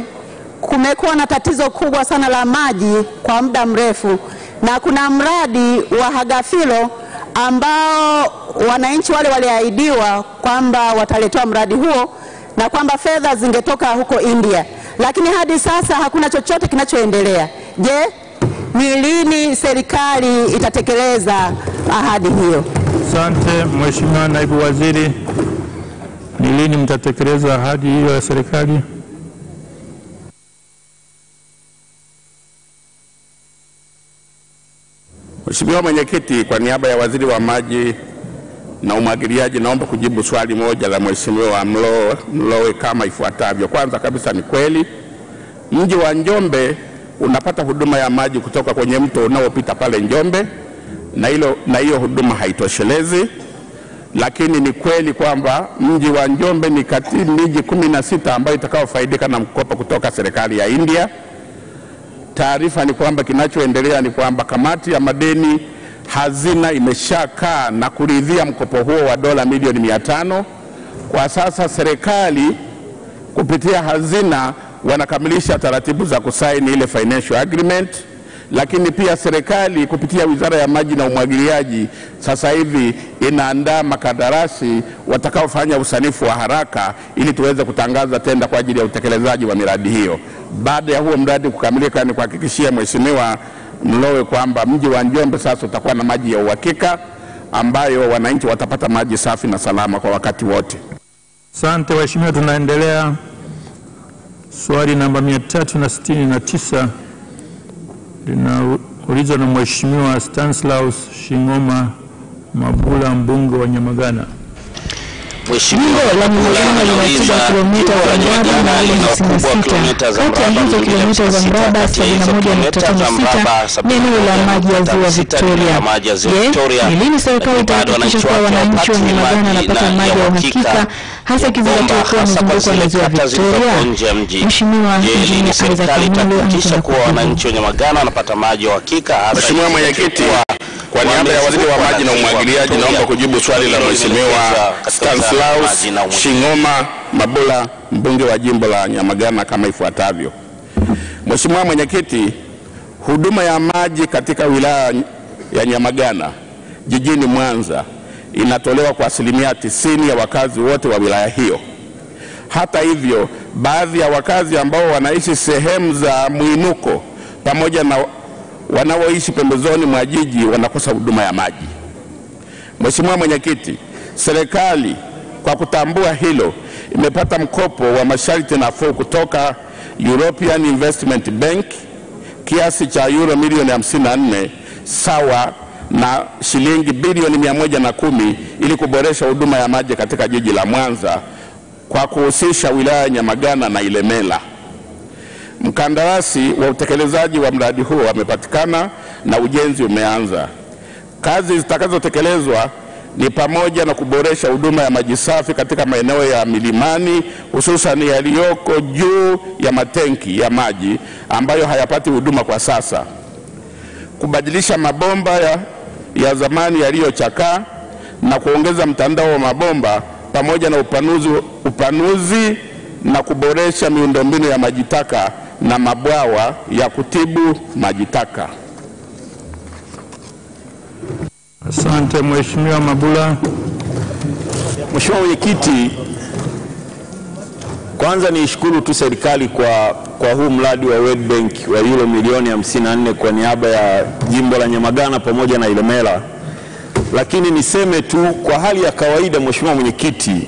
kumekuwa na tatizo kubwa sana la maji kwa muda mrefu, na kuna mradi wa Hagafilo ambao wananchi wale waliahidiwa kwamba wataletewa mradi huo na kwamba fedha zingetoka huko India, lakini hadi sasa hakuna chochote kinachoendelea. Je, ni lini serikali itatekeleza ahadi hiyo? Asante. Mheshimiwa Naibu Waziri, ni lini mtatekeleza ahadi hiyo ya serikali? Mheshimiwa Mwenyekiti, kwa niaba ya Waziri wa Maji na Umwagiliaji naomba kujibu swali moja la Mheshimiwa Mlowe kama ifuatavyo. Kwanza kabisa, ni kweli mji wa Njombe unapata huduma ya maji kutoka kwenye mto unaopita pale Njombe, na hiyo huduma haitoshelezi. Lakini ni kweli kwamba mji wa Njombe ni kati miji 16 ambayo itakayofaidika na mkopo kutoka serikali ya India. Taarifa ni kwamba kinachoendelea ni kwamba kamati ya madeni hazina imeshakaa na kuridhia mkopo huo wa dola milioni 500. Kwa sasa serikali kupitia hazina wanakamilisha taratibu za kusaini ile financial agreement, lakini pia serikali kupitia Wizara ya Maji na Umwagiliaji sasa hivi inaandaa makandarasi watakaofanya usanifu wa haraka ili tuweze kutangaza tenda kwa ajili ya utekelezaji wa miradi hiyo. Baada ya huo mradi kukamilika, ni kuhakikishia Mheshimiwa Mlowe kwamba mji wa Njombe sasa utakuwa na maji ya uhakika ambayo wananchi watapata maji safi na salama kwa wakati wote. Asante waheshimiwa, tunaendelea. Swali namba 369 linaulizwa na Mheshimiwa Stanislaus Shingoma Mabula, mbunge wa Nyamagana. Mheshimiwa la Nyamagana linachukua kilomita za mraba 456. Kati ya hizo kilomita za mraba 71.56 ni eneo la maji ya Ziwa Victoria. Ni lini serikali itahakikisha kuwa wananchi wa Nyamagana wanapata maji ya uhakika, hasa ikizingatiwa kuwa mzunguko wa Ziwa Victoria? Mheshimiwa Injinia Isaac Kamulu anataka kuwa wananchi wa Nyamagana wanapata maji ya uhakika, hasa. Mheshimiwa Mwenyekiti, kwa niaba ya Waziri wa Maji na Umwagiliaji naomba kujibu swali la Mheshimiwa Stanislaus Shingoma Mabula, mbunge wa jimbo la Nyamagana kama ifuatavyo. Mheshimiwa Mwenyekiti, huduma ya maji katika wilaya ya Nyamagana jijini Mwanza inatolewa kwa 90% ya wakazi wote wa wilaya hiyo. Hata hivyo, baadhi ya wakazi ambao wanaishi sehemu za mwinuko pamoja na wanaoishi pembezoni mwa jiji wanakosa huduma ya maji. Mheshimiwa Mwenyekiti, serikali kwa kutambua hilo imepata mkopo wa masharti nafuu kutoka European Investment Bank kiasi cha euro milioni 54 sawa na shilingi bilioni 110 ili kuboresha huduma ya maji katika jiji la Mwanza kwa kuhusisha wilaya ya Nyamagana na Ilemela. Mkandarasi wa utekelezaji wa mradi huo amepatikana na ujenzi umeanza. Kazi zitakazotekelezwa ni pamoja na kuboresha huduma ya maji safi katika maeneo ya milimani, hususan yaliyoko juu ya matenki ya maji ambayo hayapati huduma kwa sasa, kubadilisha mabomba ya zamani yaliyochakaa na kuongeza mtandao wa mabomba pamoja na upanuzi na kuboresha miundombinu ya maji taka na mabwawa ya kutibu maji taka. Asante Mheshimiwa Mabula. Mheshimiwa Mwenyekiti, kwanza niishukuru tu serikali kwa huu mradi wa World Bank wa euro milioni 54 kwa niaba ya jimbo la Nyamagana pamoja na Ilemela. Lakini niseme tu kwa hali ya kawaida, Mheshimiwa Mwenyekiti,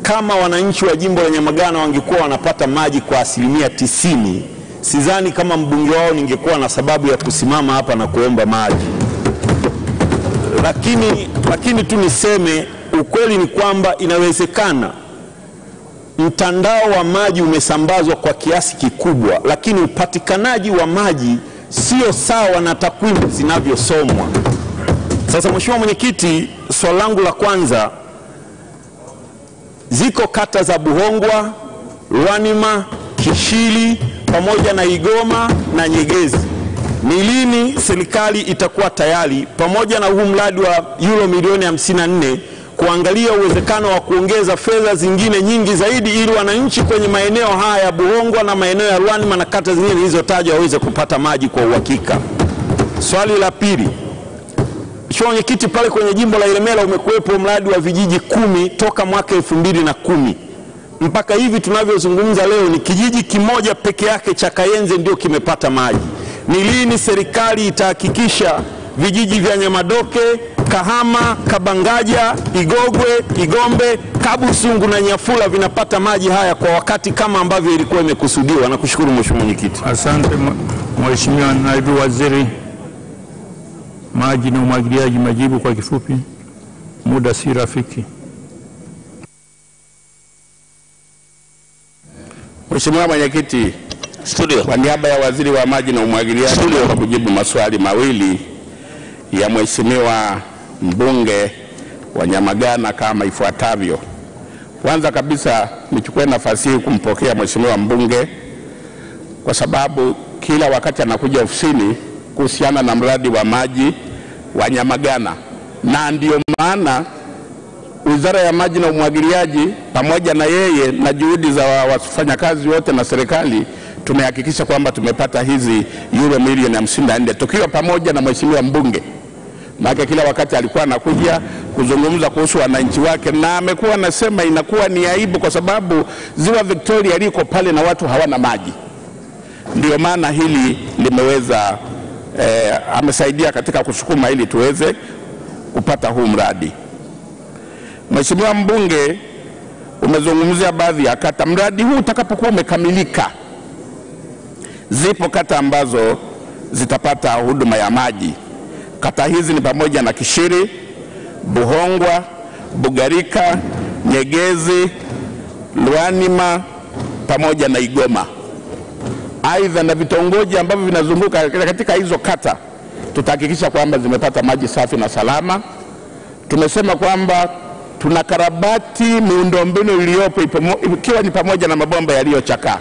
kama wananchi wa jimbo la Nyamagana wangekuwa wanapata maji kwa 90%, sidhani kama mbunge wao ningekuwa na sababu ya kusimama hapa na kuomba maji. Lakini tu niseme ukweli ni kwamba inawezekana mtandao wa maji umesambazwa kwa kiasi kikubwa, lakini upatikanaji wa maji sio sawa na takwimu zinavyosomwa. Sasa Mheshimiwa Mwenyekiti, swali langu la kwanza, ziko kata za Buhongwa, Lwanima, Kishili pamoja na Igoma na Nyegezi. Ni lini serikali itakuwa tayari pamoja na huu mradi wa euro milioni 54 kuangalia uwezekano wa kuongeza fedha zingine nyingi zaidi ili wananchi kwenye maeneo haya ya Buhongwa na maeneo ya Lwanima na kata zingine zilizotajwa waweze kupata maji kwa uhakika? Swali la pili, Mheshimiwa Mwenyekiti, pale kwenye jimbo la Ilemela umekuwepo mradi wa vijiji 10 toka mwaka 2010. Mpaka hivi tunavyozungumza leo ni kijiji kimoja peke yake cha Kayenze ndio kimepata maji. Ni lini serikali itahakikisha vijiji vya Nyamadoke, Kahama, Kabangaja, Igogwe, Igombe, Kabusungu na Nyafula vinapata maji haya kwa wakati kama ambavyo ilikuwa imekusudiwa? Nakushukuru Mheshimiwa Mwenyekiti. Asante Mheshimiwa Naibu Waziri Maji na Umwagiliaji, majibu kwa kifupi, muda si rafiki. Mheshimiwa Mwenyekiti, kwa niaba ya Waziri wa Maji na Umwagiliaji naomba kujibu maswali mawili ya Mheshimiwa mbunge wa Nyamagana kama ifuatavyo. Kwanza kabisa nichukue nafasi hii kumpokea Mheshimiwa mbunge kwa sababu kila wakati anakuja ofisini kuhusiana na mradi wa maji wa Nyamagana, na ndio maana Wizara ya Maji na Umwagiliaji pamoja na yeye na juhudi za wafanyakazi wote na serikali tumehakikisha kwamba tumepata hizi euro milioni 54 tukiwa pamoja na Mheshimiwa mbunge. Maana kila wakati alikuwa anakuja kuzungumza kuhusu wananchi wake, na amekuwa anasema inakuwa ni aibu kwa sababu Ziwa Victoria liko pale na watu hawana maji. Ndio maana hili limeweza amesaidia katika kusukuma ili tuweze kupata huu mradi. Mheshimiwa mbunge, umezungumzia baadhi ya kata. Mradi huu utakapokuwa umekamilika, zipo kata ambazo zitapata huduma ya maji. Kata hizi ni pamoja na Kishiri, Buhongwa, Bugarika, Nyegezi, Lwanima pamoja na Igoma. Aidha na vitongoji ambavyo vinazunguka katika hizo kata tutahakikisha kwamba zimepata maji safi na salama. Tumesema kwamba tunakarabati miundombinu iliyopo ikiwa ni pamoja na mabomba yaliyochakaa.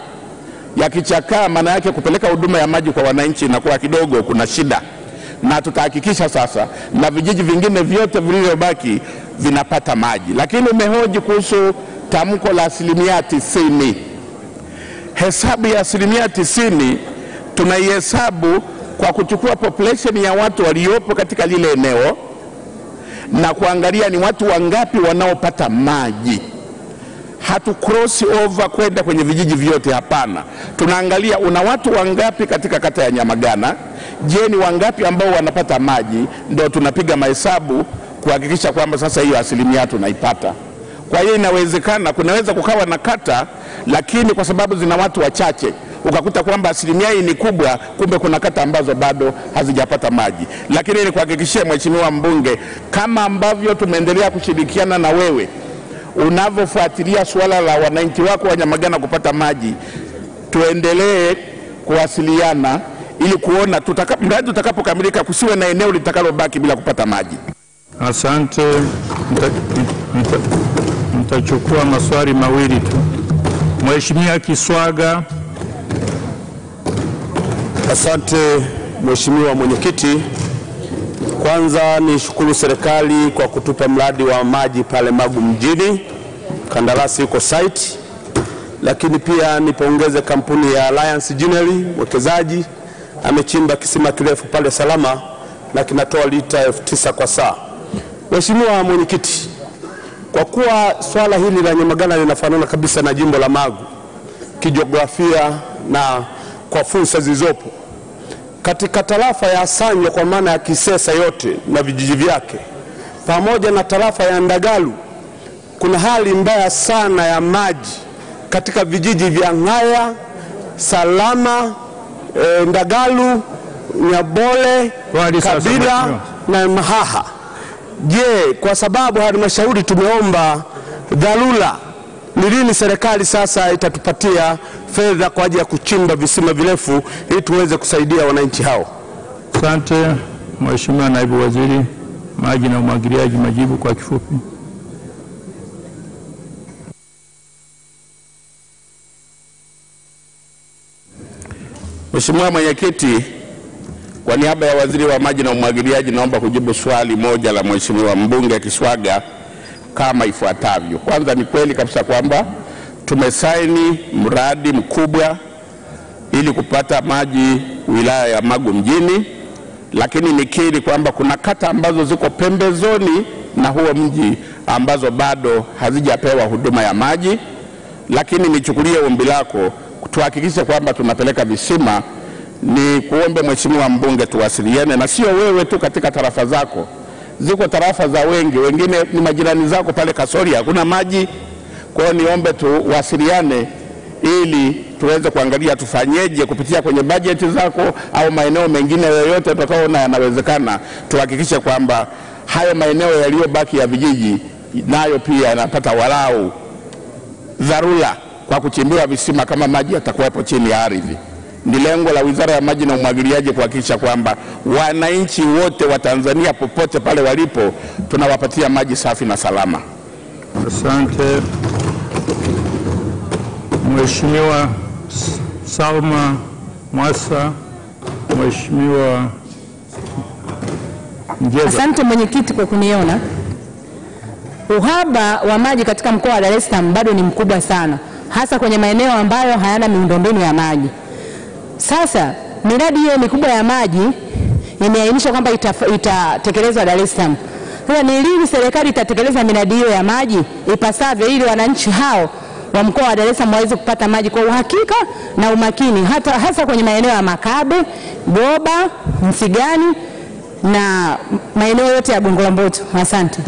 Yakichakaa maana yake kupeleka huduma ya maji kwa wananchi inakuwa kidogo kuna shida. Na tutahakikisha sasa na vijiji vingine vyote vilivyobaki vinapata maji. Lakini umehoji kuhusu tamko la 90%. Hesabu ya 90% tunaihesabu kwa kuchukua population ya watu waliopo katika lile eneo na kuangalia ni watu wangapi wanaopata maji. Hatu cross over kwenda kwenye vijiji vyote, hapana. Tunaangalia una watu wangapi katika kata ya Nyamagana, je ni wangapi ambao wanapata maji, ndio tunapiga mahesabu kuhakikisha kwamba sasa hiyo 90% tunaipata. Kwa hiyo inawezekana kunaweza kukawa na kata lakini kwa sababu zina watu wachache ukakuta kwamba 90% ni kubwa, kumbe kuna kata ambazo bado hazijapata maji. Lakini ni kuhakikishia Mheshimiwa Mbunge, kama ambavyo tumeendelea kushirikiana na wewe unavyofuatilia suala la wananchi wako wa Nyamagana kupata maji, tuendelee kuwasiliana ili kuona mradi utakapokamilika kusiwe na eneo litakalobaki bila kupata maji. Asante. Nitachukua maswali mawili tu. Mheshimiwa Kiswaga. Asante Mheshimiwa Mwenyekiti. Kwanza nishukuru serikali kwa kutupa mradi wa maji pale Magu mjini. Kandarasi yuko site. Lakini pia nipongeze kampuni ya Alliance Engineering, mwekezaji amechimba kisima kirefu pale salama na kinatoa lita 9,000 kwa saa. Mheshimiwa Mwenyekiti, kwa kuwa swala hili la Nyamagana linafanana kabisa na jimbo la Magu kijiografia na kwa fursa zilizopo katika tarafa ya Sanywa kwa maana ya Kisesa yote na vijiji vyake pamoja na tarafa ya Ndagalu, kuna hali mbaya sana ya maji katika vijiji vya Ngaya, Salama, Ndagalu, Nyabole, Kabila na Mahaha. Je, kwa sababu halmashauri tumeomba dharura, ni lini serikali sasa itatupatia fedha kwa ajili ya kuchimba visima virefu ili tuweze kusaidia wananchi hao? Asante. Mheshimiwa Naibu Waziri Maji na Umwagiliaji, majibu kwa kifupi. Mheshimiwa Mwenyekiti, kwa niaba ya Waziri wa Maji na Umwagiliaji naomba kujibu swali moja la Mheshimiwa Mbunge Kiswaga kama ifuatavyo. Kwanza, ni kweli kabisa kwamba tumesaini mradi mkubwa ili kupata maji wilaya ya Magu mjini, lakini nikiri kwamba kuna kata ambazo ziko pembezoni na huo mji ambazo bado hazijapewa huduma ya maji. Lakini nichukulie ombi lako tuhakikishe kwamba tunapeleka visima. Ni kuombe Mheshimiwa Mbunge tuwasiliane, na sio wewe tu katika tarafa zako, ziko tarafa za wengine ni majirani zako pale Kasoria hakuna maji. Kwa hiyo niombe tuwasiliane ili tuweze kuangalia tufanyeje kupitia kwenye bajeti zako au maeneo mengine yoyote tutakaoona yanawezekana, tuhakikishe kwamba hayo maeneo yaliyobaki ya vijiji nayo pia yanapata walau dharura kwa kuchimbiwa visima kama maji yatakuwepo chini ya ardhi. Ni lengo la Wizara ya Maji na Umwagiliaji kuhakikisha kwamba wananchi wote wa Tanzania popote pale walipo tunawapatia maji safi na salama. Asante. Mheshimiwa Salma Mwasa. Mheshimiwa Njega. Asante Mwenyekiti kwa kuniona. Uhaba wa maji katika mkoa wa Dar es Salaam bado ni mkubwa sana, hasa kwenye maeneo ambayo hayana miundombinu ya maji. Sasa miradi hiyo mikubwa ya maji imeainishwa kwamba itatekelezwa Dar es Salaam. Sasa ni lini serikali itatekeleza miradi hiyo ya maji ipasavyo ili wananchi hao wa mkoa wa Dar es Salaam waweze kupata maji kwa uhakika na umakini, hasa kwenye maeneo ya Makabe, Goba, Msigani na maeneo yote ya Gongo la Mboto? Asante.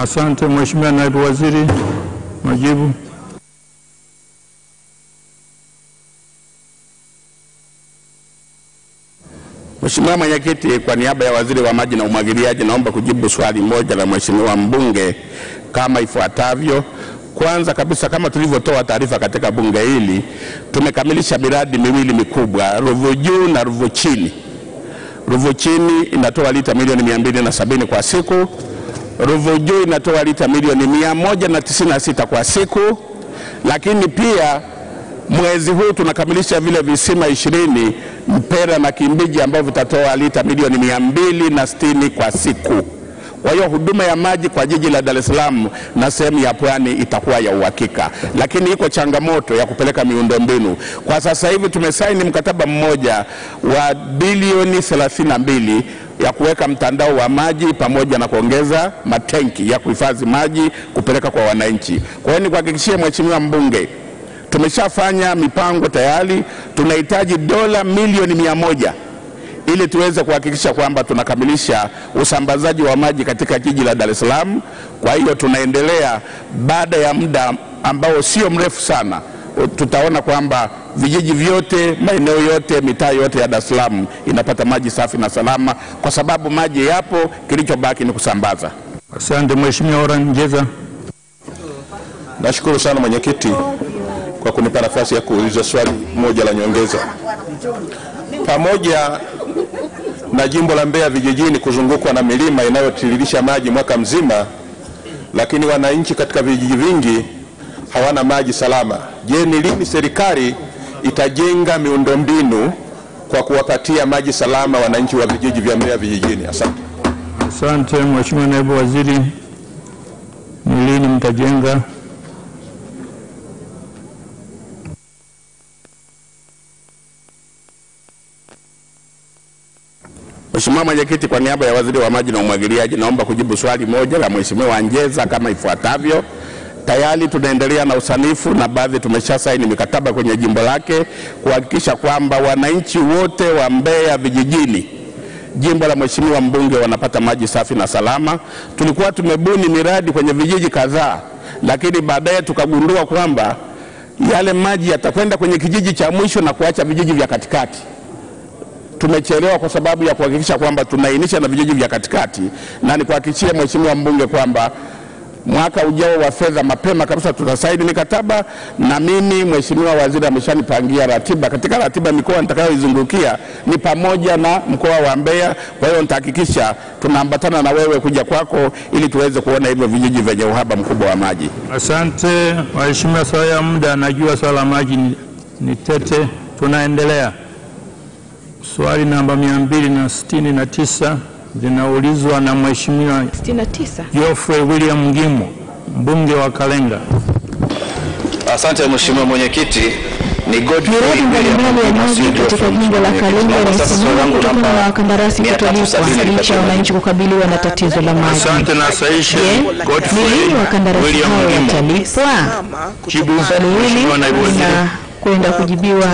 Asante. Mheshimiwa Naibu Waziri Majibu. Mheshimiwa Mwenyekiti, kwa niaba ya Waziri wa Maji na Umwagiliaji naomba kujibu swali moja la Mheshimiwa mbunge kama ifuatavyo. Kwanza kabisa, kama tulivyotoa taarifa katika bunge hili, tumekamilisha miradi miwili mikubwa, Ruvu Juu na Ruvu Chini. Ruvu Chini inatoa lita milioni 270 kwa siku. Ruvu Juu inatoa lita milioni 196 kwa siku. Lakini pia mwezi huu tunakamilisha vile visima 20 Mpera na Kimbiji ambavyo vitatoa lita milioni 260 kwa siku. Kwa hiyo huduma ya maji kwa jiji la Dar es Salaam na sehemu ya Pwani itakuwa ya uhakika, lakini iko changamoto ya kupeleka miundombinu. Kwa sasa hivi tumesaini mkataba mmoja wa bilioni 32 ya kuweka mtandao wa maji pamoja na kuongeza matenki ya kuhifadhi maji kupeleka kwa wananchi. Kwa hiyo nikuhakikishie Mheshimiwa mbunge, tumeshafanya mipango tayari, tunahitaji dola milioni 100 ili tuweze kuhakikisha kwamba tunakamilisha usambazaji wa maji katika jiji la Dar es Salaam. Kwa hiyo tunaendelea, baada ya muda ambao sio mrefu sana, tutaona kwamba vijiji vyote, maeneo yote, mitaa yote ya Dar es Salaam inapata maji safi na salama, kwa sababu maji yapo, kilichobaki ni kusambaza. Asante Mheshimiwa Oran Jeza. Nashukuru sana mwenyekiti kwa kunipa nafasi ya kuuliza swali moja la nyongeza. Pamoja na jimbo la Mbeya vijijini kuzungukwa na milima inayotiririsha maji mwaka mzima, lakini wananchi katika vijiji vingi hawana maji salama. Je, ni lini serikali itajenga miundombinu kwa kuwapatia maji salama wananchi wa vijiji vya Mbeya vijijini? Asante. Asante Mheshimiwa Naibu Waziri. Ni lini mtajenga? Mheshimiwa Mwenyekiti, kwa niaba ya Waziri wa Maji na Umwagiliaji naomba kujibu swali moja la Mheshimiwa Njeza kama ifuatavyo. Tayari tunaendelea na usanifu na baadhi tumeshasaini mikataba kwenye jimbo lake kuhakikisha kwamba wananchi wote wa Mbeya vijijini, jimbo la Mheshimiwa mbunge, wanapata maji safi na salama. Tulikuwa tumebuni miradi kwenye vijiji kadhaa, lakini baadaye tukagundua kwamba yale maji yatakwenda kwenye kijiji cha mwisho na kuacha vijiji vya katikati. Tumechelewa kwa sababu ya kuhakikisha kwamba tunainisha na vijiji vya katikati, na nikuhakikishie Mheshimiwa mbunge kwamba mwaka ujao wa fedha mapema kabisa tutasaini mikataba, na mimi Mheshimiwa Waziri ameshanipangia ratiba. Katika ratiba mikoa nitakayoizungukia ni pamoja na mkoa wa Mbeya. Kwa hiyo nitahakikisha tunaambatana na wewe kuja kwako ili tuweze kuona hivyo vijiji vyenye uhaba mkubwa wa maji. Asante Mheshimiwa. Swali ya muda, najua swala maji ni tete. Tunaendelea. Swali namba 269 linaulizwa na Mheshimiwa 69 Geoffrey William Ngimo, mbunge wa Kalenga. Asante Mheshimiwa Mwenyekiti. Ni miradi mbalimbali ya maji katika jimbo la Kalenga inasimama kutokana na wakandarasi kutolipwa licha ya wananchi kukabiliwa na tatizo la maji. Asante na sahihi. Ni wakandarasi hao watalipwa? Swali hili kwenda kujibiwa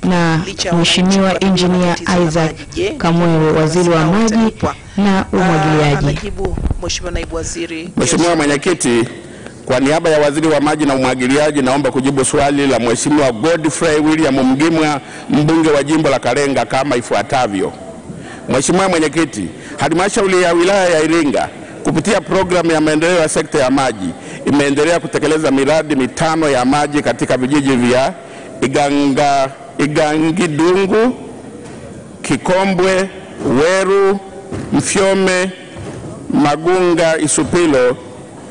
na Mheshimiwa Engineer Isaac Kamwewe, Waziri wa Maji na Umwagiliaji. Mheshimiwa Naibu Waziri. Mheshimiwa Mwenyekiti, kwa niaba ya Waziri wa Maji na Umwagiliaji naomba kujibu swali la Mheshimiwa Godfrey William Mgimwa, mbunge wa jimbo la Kalenga kama ifuatavyo. Mheshimiwa Mwenyekiti, halmashauri ya wilaya ya Iringa kupitia programu ya maendeleo ya sekta ya maji imeendelea kutekeleza miradi 5 ya maji katika vijiji vya Igangidungu, Kikombwe, Weru, Mfyome, Magunga, Isupilo,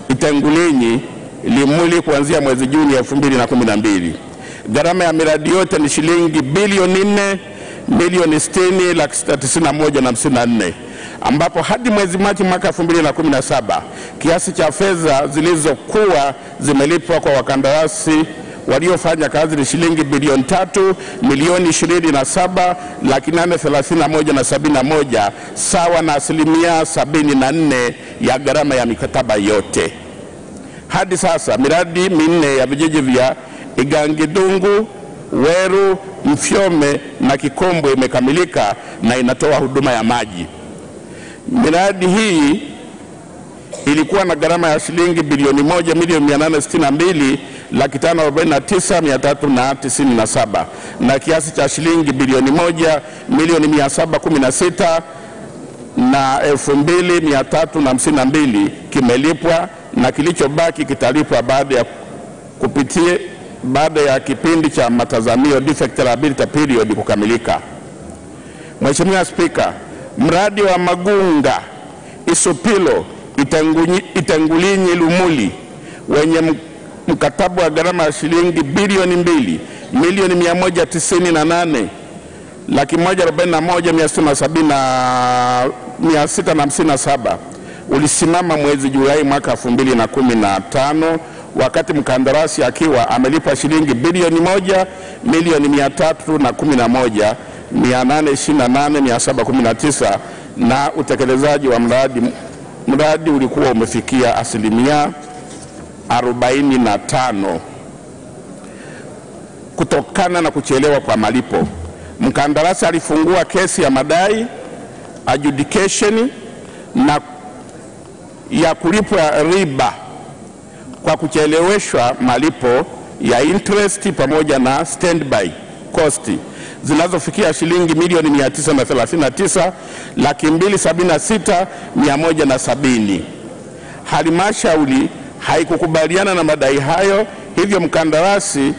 Itengulinyi, Limuli kuanzia mwezi Juni 2012. Gharama ya miradi yote ni shilingi bilioni 4,60,91,054, ambapo hadi mwezi Machi mwaka 2017 kiasi cha fedha zilizokuwa zimelipwa kwa wakandarasi waliofanya kazi ni shilingi bilioni 3,027,831,071, sawa na asilimia 74 ya gharama ya mikataba yote. Hadi sasa miradi 4 ya vijiji vya Igangidungu, Weru, Mfyome na Kikombwe imekamilika na inatoa huduma ya maji. Miradi hii ilikuwa na gharama ya shilingi bilioni 1,862,549,397 na kiasi cha shilingi bilioni 1,716,252 kimelipwa na kilichobaki kitalipwa baada ya kipindi cha matazamio defect liability period kukamilika. Mheshimiwa Spika, mradi wa Magunga Isupilo Itangulinyi Lumuli wenye mkataba wa gharama ya shilingi bilioni 2,198,141,657 ulisimama mwezi Julai mwaka 2015 wakati mkandarasi akiwa amelipa shilingi bilioni 1,311,828,719 na utekelezaji wa mradi ulikuwa umefikia asilimia 45. Kutokana na kuchelewa kwa malipo, mkandarasi alifungua kesi ya madai adjudication na ya kulipwa riba kwa kucheleweshwa malipo ya interest pamoja na standby cost zinazofikia shilingi milioni 939,276,170. Halmashauri haikukubaliana na madai hayo, hivyo mkandarasi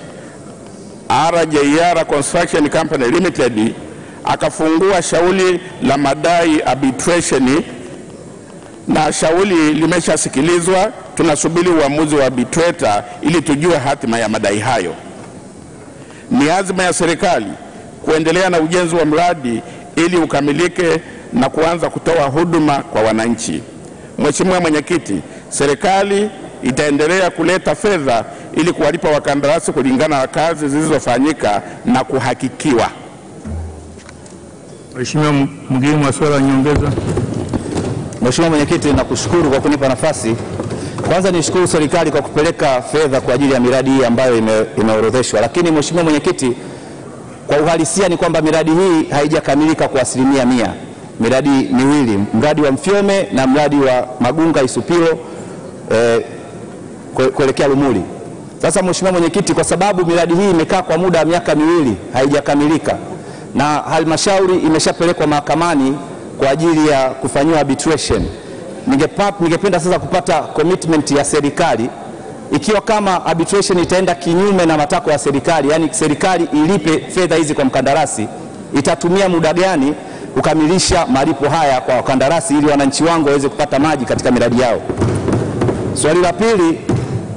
RJR Construction Company Limited akafungua shauri la madai arbitration na shauri limeshasikilizwa. Tunasubiri uamuzi wa arbitrator ili tujue hatima ya madai hayo. Ni azma ya serikali kuendelea na ujenzi wa mradi ili ukamilike na kuanza kutoa huduma kwa wananchi. Mheshimiwa Mwenyekiti, serikali itaendelea kuleta fedha ili kuwalipa wakandarasi kulingana na kazi zilizofanyika na kuhakikiwa. Mheshimiwa Mgimu, maswala ya nyongeza. Mheshimiwa Mwenyekiti, nakushukuru kwa kunipa nafasi. Kwanza nishukuru serikali kwa kupeleka fedha kwa ajili ya miradi hii ambayo imeorodheshwa. Lakini Mheshimiwa Mwenyekiti, kwa uhalisia ni kwamba miradi hii haijakamilika kwa 100%. Miradi miwili, mradi wa Mfyome na mradi wa Magunga Isupilo kuelekea Lumuli. Sasa Mheshimiwa Mwenyekiti, kwa sababu miradi hii imekaa kwa muda wa miaka miwili haijakamilika na halmashauri imeshapelekwa mahakamani kwa ajili ya kufanyiwa arbitration, ningependa sasa kupata commitment ya serikali ikiwa kama arbitration itaenda kinyume na matakwa ya serikali, yani serikali ilipe fedha hizi kwa mkandarasi, itatumia muda gani kukamilisha malipo haya kwa wakandarasi ili wananchi wangu waweze kupata maji katika miradi yao. Swali la pili,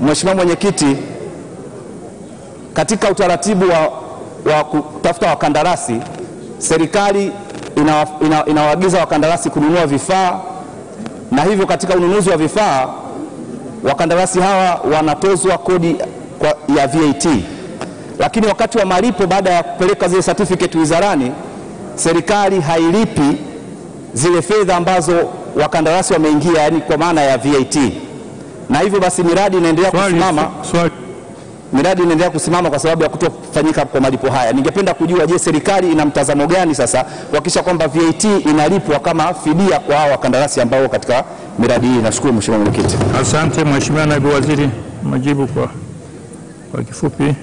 Mheshimiwa Mwenyekiti, katika utaratibu wa kutafuta wakandarasi, serikali inawaagiza wakandarasi kununua vifaa, na hivyo katika ununuzi wa vifaa wakandarasi hawa wanatozwa kodi ya VAT. Lakini wakati wa malipo, baada ya kupeleka zile certificate wizarani, serikali hailipi zile fedha ambazo wakandarasi wameingia, yani kwa maana ya VAT, na hivyo basi miradi inaendelea kusimama. Miradi inaendelea kusimama kwa sababu ya kutofanyika kwa malipo haya. Ningependa kujua, je, serikali ina mtazamo gani sasa kuhakikisha kwamba VAT inalipwa kama fidia kwa hao wakandarasi ambao katika miradi hii? Nashukuru Mheshimiwa Mwenyekiti. Asante. Mheshimiwa Naibu Waziri, majibu kwa kifupi.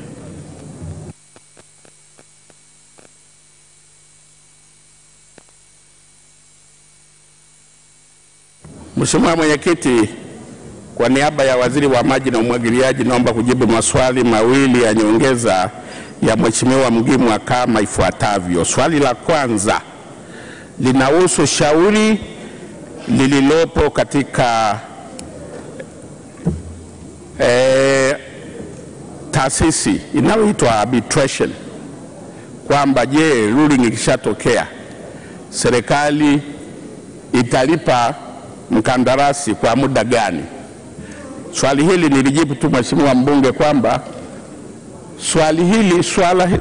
Mheshimiwa Mwenyekiti, kwa niaba ya Waziri wa Maji na Umwagiliaji, naomba kujibu maswali mawili ya nyongeza ya Mheshimiwa Mgimu kama ifuatavyo. Swali la kwanza linahusu shauri lililopo katika taasisi inayoitwa arbitration, kwamba je, ruling ikishatokea serikali italipa mkandarasi kwa muda gani? Swali hili nilijibu tu Mheshimiwa mbunge kwamba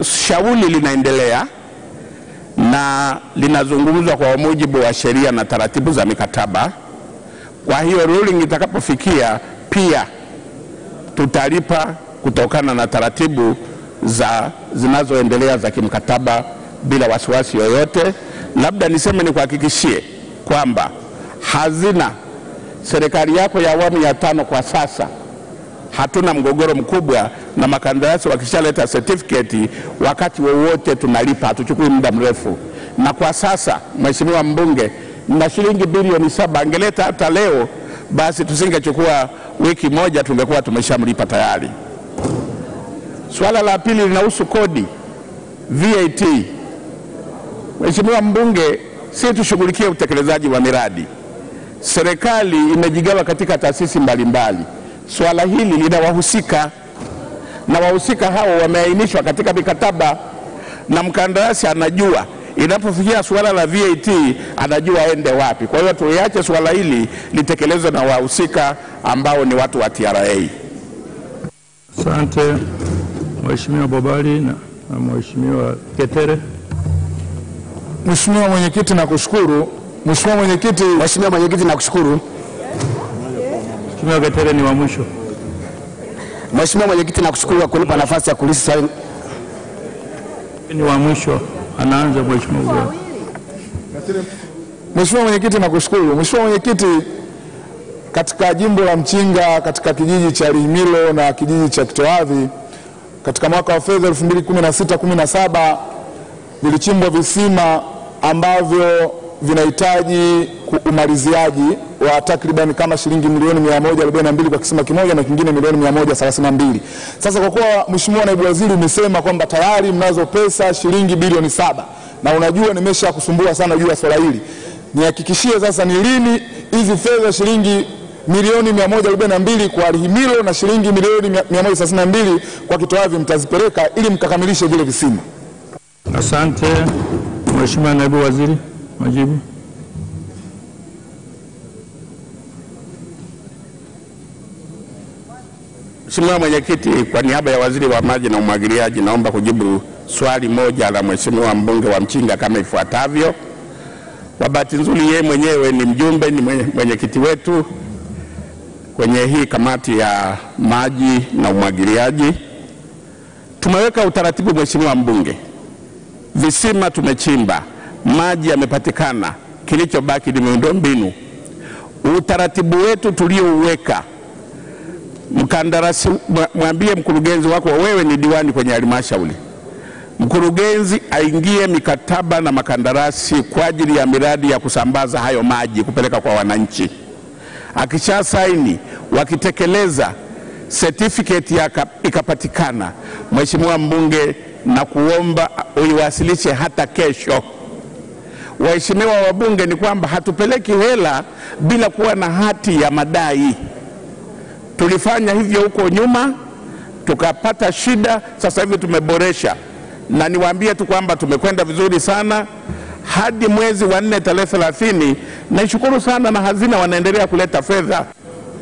shauri linaendelea na linazungumzwa kwa mujibu wa sheria na taratibu za mikataba. Kwa hiyo ruling itakapofikia pia tutalipa kutokana na taratibu zinazoendelea za kimkataba bila wasiwasi yoyote. Labda niseme ni kuhakikishie kwamba hazina serikali yako ya awamu ya 5 kwa sasa hatuna mgogoro mkubwa, na makandarasi wakishaleta certificate wakati wowote tunalipa, hatuchukui muda mrefu. Na kwa sasa Mheshimiwa mbunge, na shilingi bilioni 7 angeleta hata leo, basi tusingechukua wiki moja, tungekuwa tumeshamlipa tayari. Swala la pili linahusu kodi VAT. Mheshimiwa mbunge, si tushughulikie utekelezaji wa miradi. Serikali imejigawa katika taasisi mbalimbali. Swala hili linawahusika, na wahusika hao wameainishwa katika mikataba, na mkandarasi anajua inapofikia swala la VAT anajua aende wapi. Kwa hiyo tuiache swala hili litekelezwe na wahusika ambao ni watu wa TRA. Asante Mheshimiwa Bobali na Mheshimiwa Getere. Mheshimiwa Mwenyekiti, nakushukuru. Mheshimiwa Mwenyekiti, nakushukuru. Mheshimiwa Getere ni wa mwisho. Mheshimiwa Mwenyekiti, nakushukuru kwa kunipa nafasi ya kuuliza swali. Ni wa mwisho, anaanza Mheshimiwa Bobali. Mheshimiwa Mwenyekiti, nakushukuru. Mheshimiwa Mwenyekiti, katika jimbo la Mchinga, katika kijiji cha Lihimilo na kijiji cha Kitoavi, katika mwaka wa fedha 2016-17 vilichimbwa visima ambavyo vinahitaji umaliziaji wa takriban kama shilingi milioni 142 kwa kisima kimoja, na kingine milioni 132. Sasa kwa kuwa Mheshimiwa Naibu Waziri umesema kwamba tayari mnazo pesa shilingi bilioni 7, na unajua nimesha kusumbua sana juu ya swala hili, nihakikishie sasa ni lini hizi fedha shilingi milioni 142 kwa Lihimilo na shilingi milioni 132 kwa Kitoavi mtazipeleka ili mkakamilishe vile visima. Asante Mheshimiwa Naibu Waziri, majibu. Mheshimiwa Mwenyekiti, kwa niaba ya Waziri wa Maji na Umwagiliaji naomba kujibu swali moja la Mheshimiwa mbunge wa Mchinga kama ifuatavyo. Kwa bahati nzuri yeye mwenyewe ni mjumbe, ni mwenyekiti wetu kwenye hii kamati ya maji na umwagiliaji. Tumeweka utaratibu Mheshimiwa mbunge, visima tumechimba, maji yamepatikana, kilichobaki ni miundombinu. Utaratibu wetu tuliouweka, mkandarasi, mwambie mkurugenzi wako, wewe ni diwani kwenye halmashauri, mkurugenzi aingie mikataba na makandarasi kwa ajili ya miradi ya kusambaza hayo maji kupeleka kwa wananchi. Akisha saini, wakitekeleza, certificate ikapatikana, Mheshimiwa mbunge, na kuomba uiwasilishe hata kesho. Waheshimiwa wabunge, ni kwamba hatupeleki hela bila kuwa na hati ya madai. Tulifanya hivyo huko nyuma, tukapata shida, sasa hivi tumeboresha. Na niwaambie tu kwamba tumekwenda vizuri sana hadi mwezi wa 4 tarehe 30. Naishukuru sana na hazina wanaendelea kuleta fedha.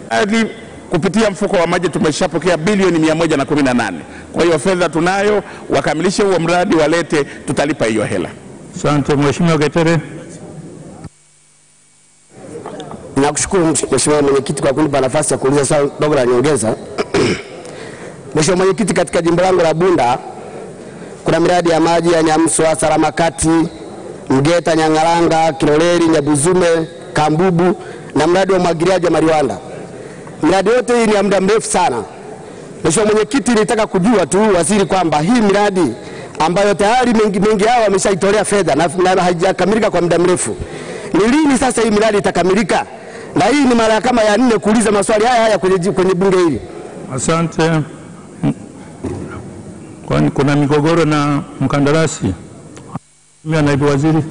Hadi kupitia mfuko wa maji tumeshapokea bilioni 118. Kwa hiyo fedha tunayo, wakamilishe huo mradi, walete, tutalipa hiyo hela. Asante Mheshimiwa Getere. Nakushukuru Mheshimiwa Mwenyekiti kwa kunipa nafasi ya kuuliza swali dogo la nyongeza. Mheshimiwa Mwenyekiti, katika jimbo langu la Bunda kuna miradi ya maji ya Nyamswa, Salama Kati, Mgeta, Nyangalanga, Kiloleli, Nyabuzume, Kambubu na mradi wa umwagiliaji wa Mariwanda. Miradi yote hii ni ya muda mrefu sana. Mheshimiwa Mwenyekiti, nitaka kujua tu waziri kwamba hii miradi ambayo tayari mengi hao wameshaitolea fedha na haijakamilika kwa muda mrefu, ni lini sasa hii miradi itakamilika? Na hii ni mara kama ya 4 kuuliza maswali haya kwenye bunge hili. Asante. Kwani kuna migogoro na mkandarasi? Mimi Naibu Waziri.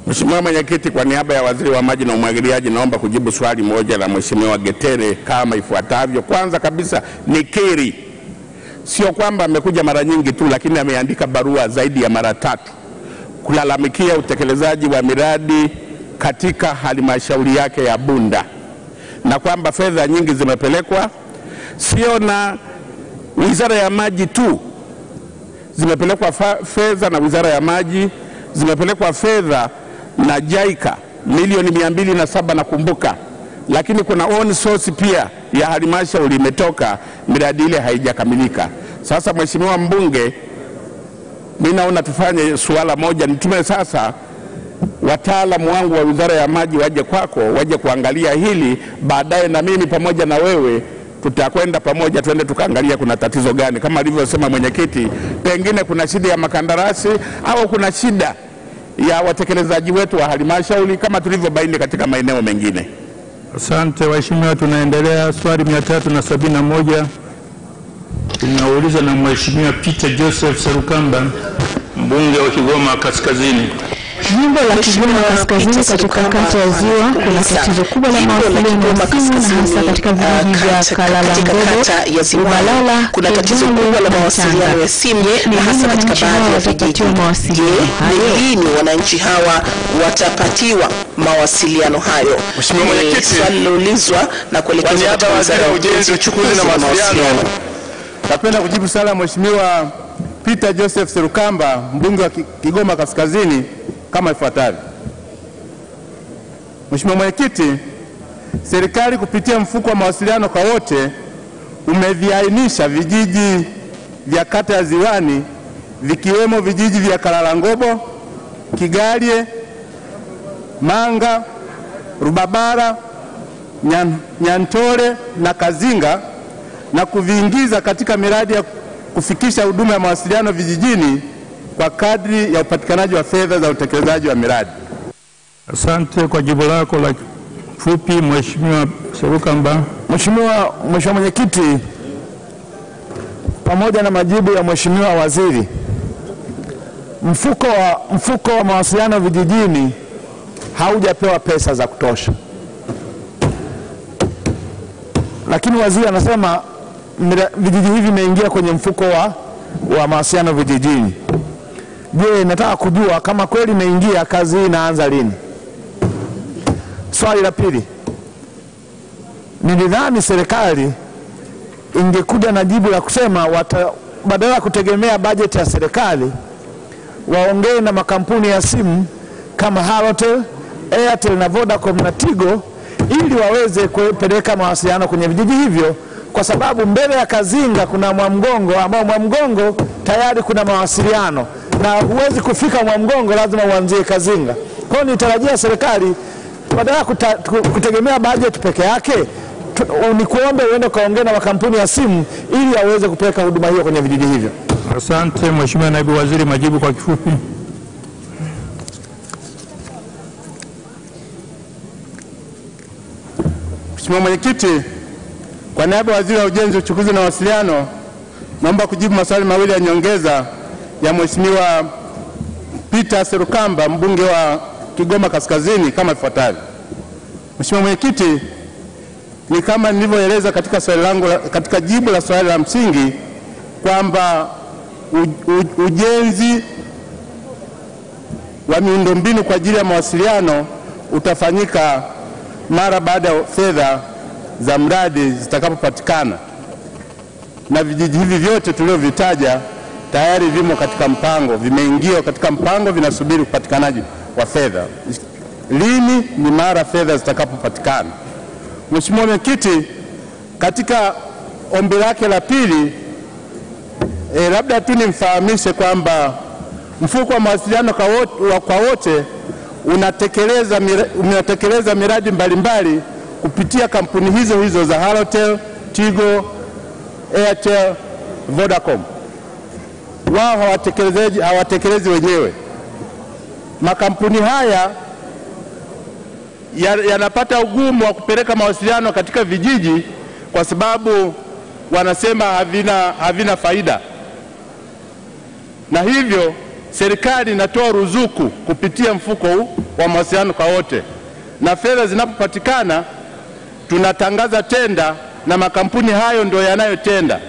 Mheshimiwa Mwenyekiti, kwa niaba ya Waziri wa Maji na Umwagiliaji naomba kujibu swali moja la Mheshimiwa Getere kama ifuatavyo. Kwanza kabisa nikiri, sio kwamba amekuja mara nyingi tu, lakini ameandika barua zaidi ya mara 3 kulalamikia utekelezaji wa miradi katika halmashauri yake ya Bunda, na kwamba fedha nyingi zimepelekwa, sio na Wizara ya Maji tu, zimepelekwa fedha na Wizara ya Maji, zimepelekwa fedha na JICA milioni 207 nakumbuka, lakini kuna on source pia ya halmashauri imetoka, miradi ile haijakamilika. Sasa Mheshimiwa mbunge, mimi naona tufanye suala moja, nitume sasa wataalamu wangu wa Wizara ya Maji waje kwako, waje kuangalia hili, baadaye na mimi pamoja na wewe tutakwenda pamoja, twende tukaangalia kuna tatizo gani. Kama alivyosema mwenyekiti, pengine kuna shida ya makandarasi au kuna shida ya watekelezaji wetu wa halmashauri kama tulivyobaini katika maeneo mengine. Asante waheshimiwa, tunaendelea. Swali 371 linauliza na Mheshimiwa Peter Joseph Serukamba, mbunge wa Kigoma Kaskazini. Jimbo la Kigoma Kaskazini katika kata ya Ziwa kuna tatizo kubwa la mawasiliano ya simu na hasa katika vijiji vya Kalalangabo, Ubalala, kuna tatizo kubwa la mawasiliano ya simu na hasa katika baadhi ya vijiji. Je, lini wananchi hawa watapatiwa mawasiliano hayo? Mheshimiwa Mwenyekiti, swali liloulizwa na kuelekezwa kwa Waziri wa Ujenzi, Uchukuzi na Mawasiliano. Napenda kujibu swali la Mheshimiwa Peter Joseph Serukamba, mbunge wa Kigoma Kaskazini kama ifuatavyo. Mheshimiwa Mwenyekiti, serikali kupitia mfuko wa mawasiliano kwa wote umeviainisha vijiji vya kata ya Ziwani vikiwemo vijiji vya Kalalangobo, Kigalye, Manga, Rubabara, Nyantole na Kazinga na kuviingiza katika miradi ya kufikisha huduma ya mawasiliano vijijini kwa kadri ya upatikanaji wa fedha za utekelezaji wa miradi. Asante kwa jibu lako la fupi Mheshimiwa Serukamba. Mheshimiwa Mwenyekiti, pamoja na majibu ya Mheshimiwa Waziri, mfuko wa mawasiliano vijijini haujapewa pesa za kutosha, lakini waziri anasema vijiji hivi vimeingia kwenye mfuko wa mawasiliano vijijini. Je, nataka kujua kama kweli imeingia, kazi hii inaanza lini? Swali la pili, nilidhani serikali ingekuja na jibu la kusema badala ya kutegemea bajeti ya serikali waongee na makampuni ya simu kama Halotel, Airtel na Vodacom na Tigo ili waweze kupeleka mawasiliano kwenye vijiji hivyo, kwa sababu mbele ya Kazinga kuna Mwamgongo ambao Mwamgongo tayari kuna mawasiliano na huwezi kufika Mwamgongo, lazima uanzie Kazinga. Kwa hiyo nitarajia serikali badala ya kutegemea bajeti peke yake ni kuombe uende kaongea na makampuni ya simu ili waweze kupeleka huduma hiyo kwenye vijiji hivyo. Asante Mheshimiwa Naibu Waziri, majibu kwa kifupi. Mheshimiwa Mwenyekiti, kwa niaba ya Waziri wa Ujenzi, Uchukuzi na Mawasiliano, naomba kujibu maswali mawili ya nyongeza ya Mheshimiwa Peter Serukamba, mbunge wa Kigoma Kaskazini kama ifuatavyo. Mheshimiwa Mwenyekiti, ni kama nilivyoeleza katika swali langu, katika jibu la swali la msingi kwamba ujenzi wa miundombinu kwa ajili ya mawasiliano utafanyika mara baada ya fedha za mradi zitakapopatikana, na vijiji hivi vyote tuliovitaja tayari vimo katika mpango, vimeingia katika mpango, vinasubiri upatikanaji wa fedha. Lini? Ni mara fedha zitakapopatikana. Mheshimiwa Mwenyekiti, katika ombi lake la pili, labda tu nimfahamishe kwamba mfuko wa mawasiliano kwa wote unatekeleza miradi mbalimbali kupitia kampuni hizo hizo za Halotel, Tigo, Airtel, Vodacom. Wao hawatekelezi wenyewe. Makampuni haya yanapata ugumu wa kupeleka mawasiliano katika vijiji kwa sababu wanasema havina faida, na hivyo serikali inatoa ruzuku kupitia mfuko huu wa mawasiliano kwa wote, na fedha zinapopatikana tunatangaza tenda na makampuni hayo ndio yanayotenda,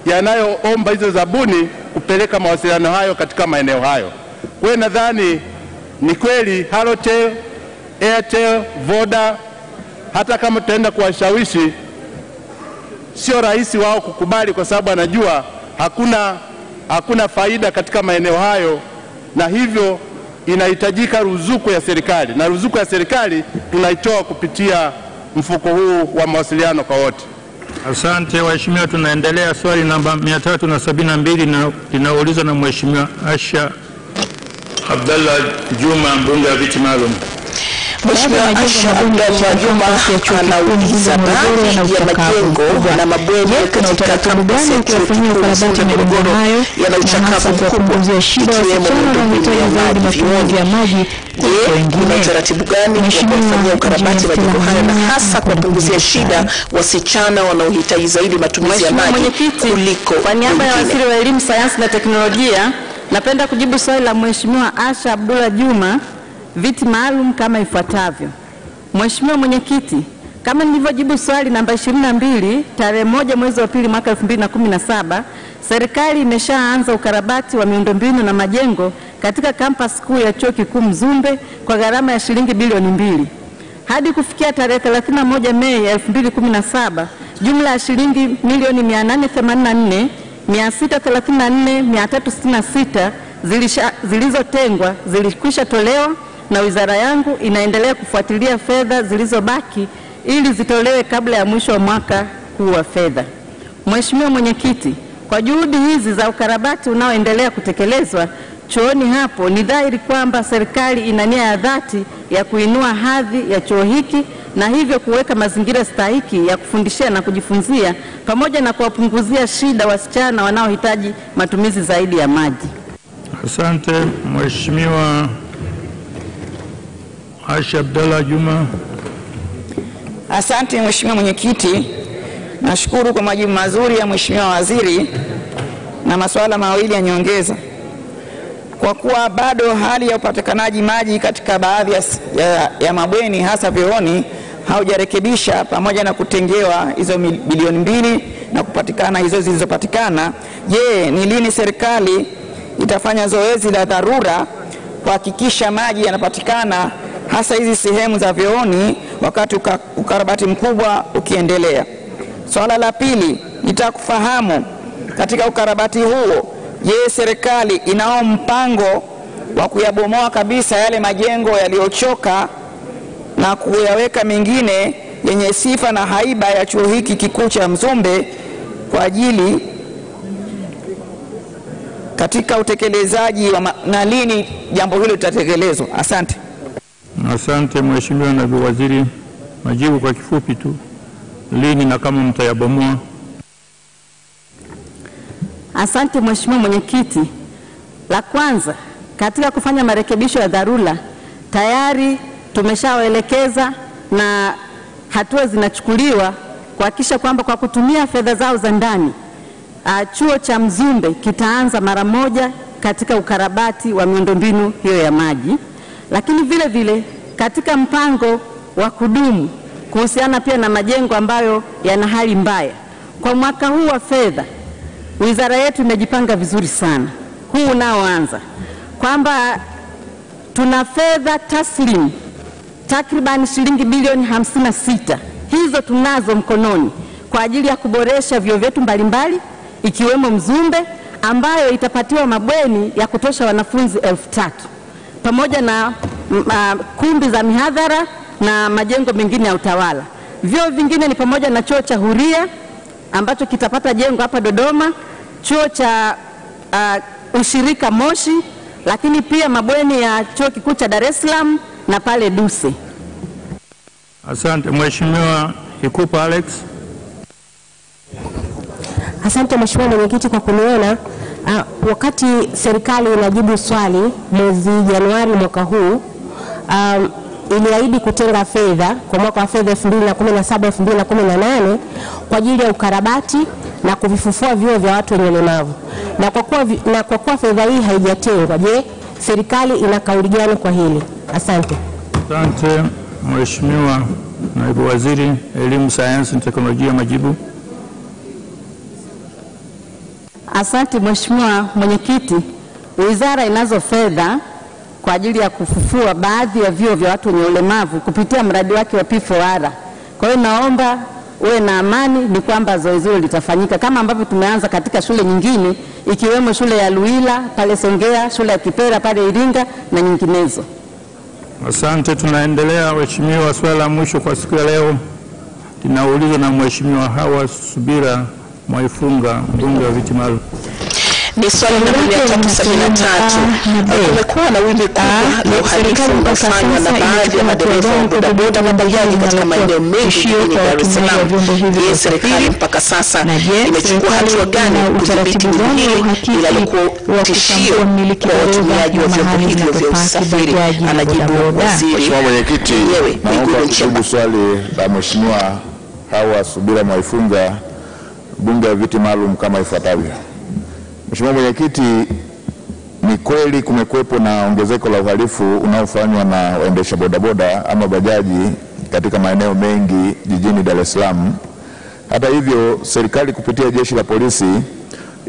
yanayoomba hizo zabuni kupeleka mawasiliano hayo katika maeneo hayo. Kwa hiyo nadhani ni kweli Halotel, Airtel, Voda, hata kama tutaenda kuwashawishi, sio rahisi wao kukubali, kwa sababu anajua hakuna faida katika maeneo hayo, na hivyo inahitajika ruzuku ya serikali, na ruzuku ya serikali tunaitoa kupitia mfuko huu wa mawasiliano kwa wote. Asante waheshimiwa, tunaendelea. Swali namba 372 linaulizwa na Mheshimiwa Asha Abdalla Juma, mbunge wa viti maalum. Mheshimiwa Asha Abdalla Juma anauliza baadhi ya majengo na mabweni katika kampasi ya chuo kikuu cha Morogoro yana uchakavu mkubwa ikiwemo miundombinu ya maji. Je, kuna utaratibu gani wa kufanyia ukarabati majengo hayo na hasa kuwapunguzia shida wasichana wanaohitaji zaidi matumizi ya maji kuliko? Kwa niaba ya Waziri wa Elimu, Sayansi na Teknolojia, napenda kujibu swali la Mheshimiwa Asha Abdalla Juma, viti maalum kama ifuatavyo. Mheshimiwa Mwenyekiti, kama nilivyojibu swali namba 22 tarehe 1 mwezi wa pili mwaka 2017, serikali imeshaanza ukarabati wa miundombinu na majengo katika kampasi kuu ya Chuo Kikuu Mzumbe kwa gharama ya shilingi bilioni 2. Hadi kufikia tarehe 31 Mei 2017, jumla ya shilingi milioni 884,634,366 zilizotengwa zilikwisha tolewa, na wizara yangu inaendelea kufuatilia fedha zilizobaki ili zitolewe kabla ya mwisho wa mwaka huu wa fedha. Mheshimiwa Mwenyekiti, kwa juhudi hizi za ukarabati unaoendelea kutekelezwa chuoni hapo, ni dhahiri kwamba serikali ina nia ya dhati ya kuinua hadhi ya chuo hiki na hivyo kuweka mazingira stahiki ya kufundishia na kujifunzia pamoja na kuwapunguzia shida wasichana wanaohitaji matumizi zaidi ya maji. Asante Mheshimiwa Asha Abdalla Juma. Asante Mheshimiwa Mwenyekiti, nashukuru kwa majibu mazuri ya Mheshimiwa Waziri na masuala mawili ya nyongeza. Kwa kuwa bado hali ya upatikanaji maji katika baadhi ya mabweni hasa vyooni haujarekebisha, pamoja na kutengewa hizo bilioni 2 na kupatikana hizo zilizopatikana, je, ni lini serikali itafanya zoezi la dharura kuhakikisha maji yanapatikana hasa hizi sehemu za vyooni wakati ukarabati mkubwa ukiendelea? Swala la pili, nitaka kufahamu katika ukarabati huo, je, serikali inao mpango wa kuyabomoa kabisa yale majengo yaliyochoka na kuyaweka mengine yenye sifa na haiba ya chuo hiki kikuu cha Mzumbe kwa ajili katika utekelezaji na lini jambo hilo litatekelezwa? Asante. Asante Mheshimiwa Naibu Waziri, majibu kwa kifupi tu, lini na kama mtayabomoa? Asante Mheshimiwa Mwenyekiti. La kwanza, katika kufanya marekebisho ya dharura tayari tumeshawaelekeza na hatua zinachukuliwa kuhakikisha kwamba kwa kutumia fedha zao za ndani chuo cha Mzumbe kitaanza mara moja katika ukarabati wa miundombinu hiyo ya maji. Lakini vile vile katika mpango wa kudumu kuhusiana pia na majengo ambayo yana hali mbaya, kwa mwaka huu wa fedha wizara yetu imejipanga vizuri sana huu unaoanza, kwamba tuna fedha taslimu takriban shilingi bilioni 56. Hizo tunazo mkononi kwa ajili ya kuboresha vyuo vyetu mbalimbali ikiwemo Mzumbe ambayo itapatiwa mabweni ya kutosha wanafunzi 3,000 pamoja na kumbi za mihadhara na majengo mengine ya utawala. Vyuo vingine ni pamoja na chuo cha Huria ambacho kitapata jengo hapa Dodoma, chuo cha ushirika Moshi, lakini pia mabweni ya chuo kikuu cha Dar es Salaam na pale Duse. Asante Mheshimiwa Ikupa Alex. Asante Mheshimiwa Mwenyekiti kwa kuniona. Wakati serikali inajibu swali mwezi Januari mwaka huu, iliahidi kutenga fedha kwa mwaka wa fedha 2017-2018 kwa ajili ya ukarabati na kuvifufua vyuo vya watu wenye ulemavu. Na kwa kuwa fedha hii haijatengwa, je, serikali ina kauli gani kwa hili? Asante. Asante Mheshimiwa Naibu Waziri Elimu, Sayansi na Teknolojia, majibu. Asante Mheshimiwa Mwenyekiti, wizara inazo fedha kwa ajili ya kufufua baadhi ya vyuo vya watu wenye ulemavu kupitia mradi wake wa P4R. Kwa hiyo naomba uwe na amani, ni kwamba zoezi hilo litafanyika kama ambavyo tumeanza katika shule nyingine ikiwemo shule ya Luila pale Songea, shule ya Kipera pale Iringa na nyinginezo. Asante, tunaendelea Mheshimiwa. Swali la mwisho kwa siku ya leo linaulizwa na Mheshimiwa Hawa Subira Mwaifunga, mbunge wa viti maalum. Ni swali namba 373. Kumekuwa na wimbi kubwa la uhalifu unaofanywa na baadhi ya madereva wa bodaboda na bajaji katika maeneo mengi jijini Dar es Salaam. Je, serikali mpaka sasa imechukua hatua gani kudhibiti wimbi hili linalokuwa tishio kwa watumiaji wa vyombo hivyo vya usafiri? Anajibu waziri. Mheshimiwa Mwenyekiti, naomba kujibu swali la Mheshimiwa Hawa Subira Mwaifunga, mbunge wa viti maalum kama ifuatavyo. Mheshimiwa Mwenyekiti, ni kweli kumekuwepo na ongezeko la uhalifu unaofanywa na waendesha bodaboda ama bajaji katika maeneo mengi jijini Dar es Salaam. Hata hivyo, serikali kupitia jeshi la polisi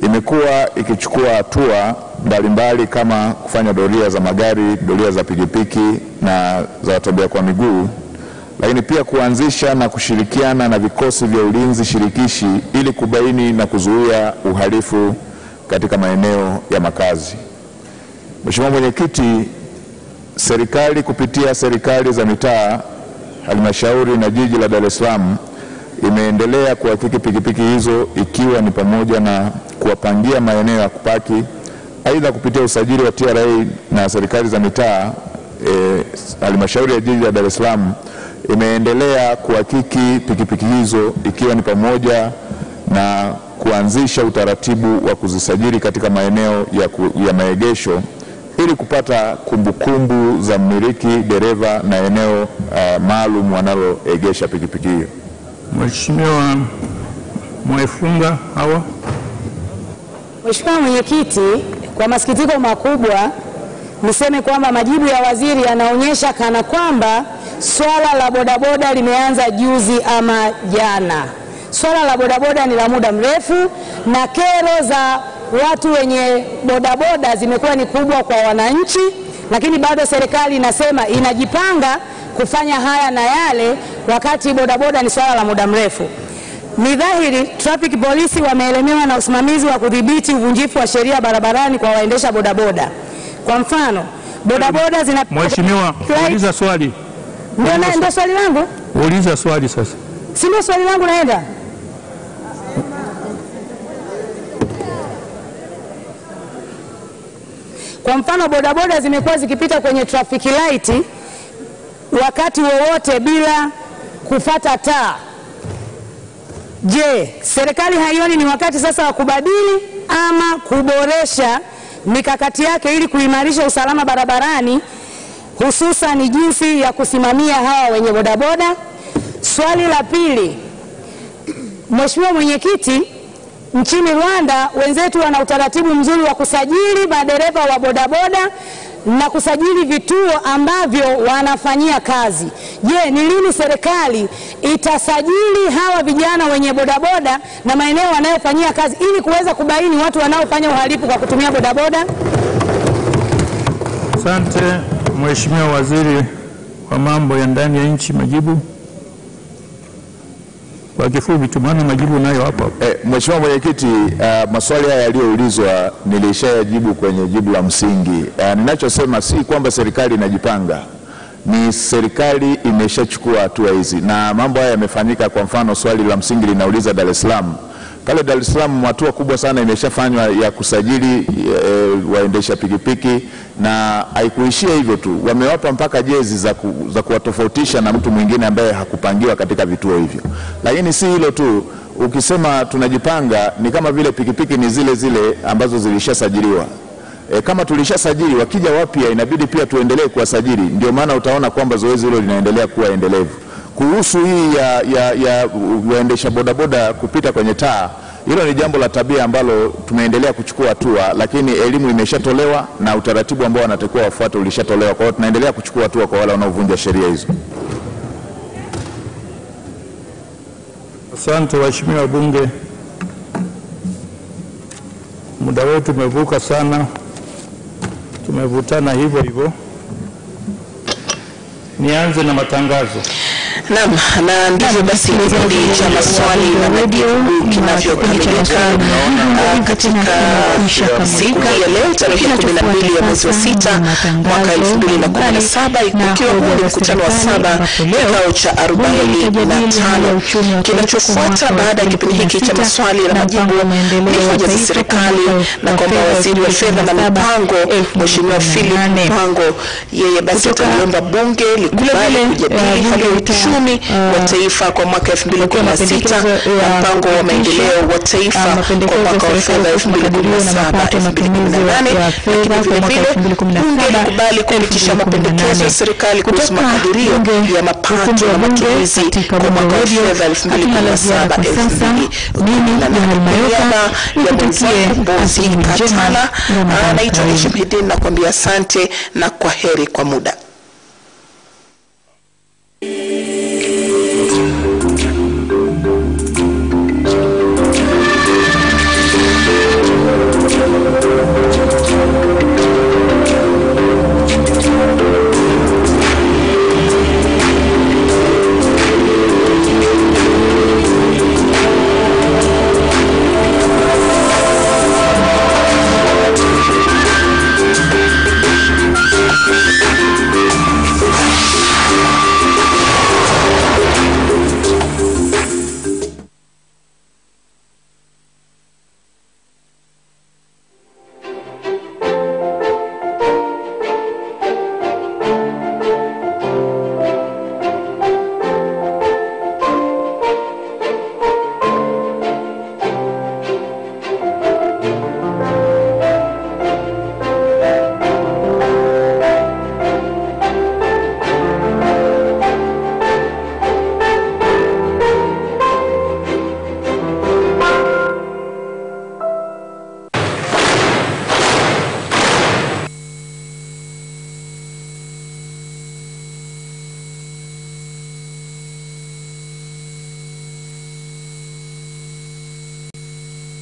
imekuwa ikichukua hatua mbalimbali kama kufanya doria za magari, doria za pikipiki na za watembea kwa miguu, lakini pia kuanzisha na kushirikiana na vikosi vya ulinzi shirikishi ili kubaini na kuzuia uhalifu katika maeneo ya makazi. Mheshimiwa Mwenyekiti, serikali kupitia serikali za mitaa, halmashauri na jiji la Dar es Salaam imeendelea kuhakiki pikipiki hizo, ikiwa ni pamoja na kuwapangia maeneo ya kupaki. Aidha, kupitia usajili wa TRA na serikali za mitaa, halmashauri ya jiji la Dar es Salaam imeendelea kuhakiki pikipiki hizo, ikiwa ni pamoja na kuanzisha utaratibu wa kuzisajili katika maeneo ya maegesho ili kupata kumbukumbu za mmiliki, dereva na eneo maalum wanaloegesha pikipiki hiyo. Mheshimiwa Mwaifunga Hawa. Mheshimiwa Mwenyekiti, kwa masikitiko makubwa niseme kwamba majibu ya waziri yanaonyesha kana kwamba swala la bodaboda limeanza juzi ama jana. Swala la bodaboda ni la muda mrefu na kero za watu wenye bodaboda zimekuwa ni kubwa kwa wananchi, lakini bado serikali inasema inajipanga kufanya haya na yale, wakati bodaboda ni swala la muda mrefu. Ni dhahiri traffic polisi wameelemewa na usimamizi wa kudhibiti uvunjifu wa sheria barabarani kwa waendesha bodaboda. Kwa mfano, bodaboda zina... Mheshimiwa, uliza swali. Ndio swali langu? Uliza swali sasa. Si ndio swali langu naenda? Kwa mfano, bodaboda zimekuwa zikipita kwenye traffic light wakati wowote bila kufata taa. Je, serikali haioni ni wakati sasa wa kubadili ama kuboresha mikakati yake ili kuimarisha usalama barabarani, hususan jinsi ya kusimamia hawa wenye bodaboda? Swali la pili, Mheshimiwa Mwenyekiti, nchini Rwanda wenzetu wana utaratibu mzuri wa kusajili madereva wa bodaboda na kusajili vituo ambavyo wanafanyia kazi. Je, ni lini serikali itasajili hawa vijana wenye bodaboda na maeneo wanayofanyia kazi ili kuweza kubaini watu wanaofanya uhalifu kwa kutumia bodaboda? Asante Mheshimiwa Waziri wa mambo ya ndani ya nchi, majibu. Kwa kifupi tumana majibu nayo hapo. Mheshimiwa Mwenyekiti, maswali haya yaliyoulizwa nilishayajibu kwenye jibu la msingi. Ninachosema si kwamba serikali inajipanga, ni serikali imeshachukua hatua hizi na mambo haya yamefanyika. Kwa mfano, swali la msingi linauliza Dar es Salaam. Pale Dar es Salaam hatua kubwa sana imeshafanywa ya kusajili waendesha pikipiki, na haikuishia hivyo tu, wamewapa mpaka jezi za kuwatofautisha na mtu mwingine ambaye hakupangiwa katika vituo hivyo. Lakini si hilo tu, ukisema tunajipanga ni kama vile pikipiki ni zile zile ambazo zilishasajiliwa. Kama tulishasajili, wakija wapya inabidi pia tuendelee kuwasajili. Ndio maana utaona kwamba zoezi hilo linaendelea kuwa endelevu. Kuhusu hii ya waendesha bodaboda kupita kwenye taa, hilo ni jambo la tabia ambalo tumeendelea kuchukua hatua, lakini elimu imeshatolewa na utaratibu ambao wanatakiwa wafuate ulishatolewa. Kwa hiyo tunaendelea kuchukua hatua kwa wale wanaovunja sheria hizo. Asante waheshimiwa wabunge. Muda wetu umevuka sana. Tumevutana hivyo hivyo. Nianze na matangazo. Naam, na ndivyo basi kipindi cha maswali na majibu kinavyokamilika katika siku ya leo tarehe 12 ya mwezi wa 6 mwaka 2017, ikiwa huu ni mkutano wa 7 kikao cha 45. Kinachofuata baada ya kipindi hiki cha maswali na majibu ni hoja za serikali, na kwamba waziri wa fedha na mipango Mheshimiwa Philip Mpango yeye basi ataliomba bunge likubali kujadili hali ya uchumi wa taifa kwa mwaka 2016 na mpango wa maendeleo wa taifa kwa mwaka wa fedha 2017-2018, lakini vile bunge likubali kupitisha mapendekezo ya serikali kuhusu makadirio ya mapato na matumizi kwa mwaka wa fedha 2017-2018. Ya mwenzangu Mbozi Katala, naitwa Heshim Hidin na kuambia asante na kwaheri kwa muda.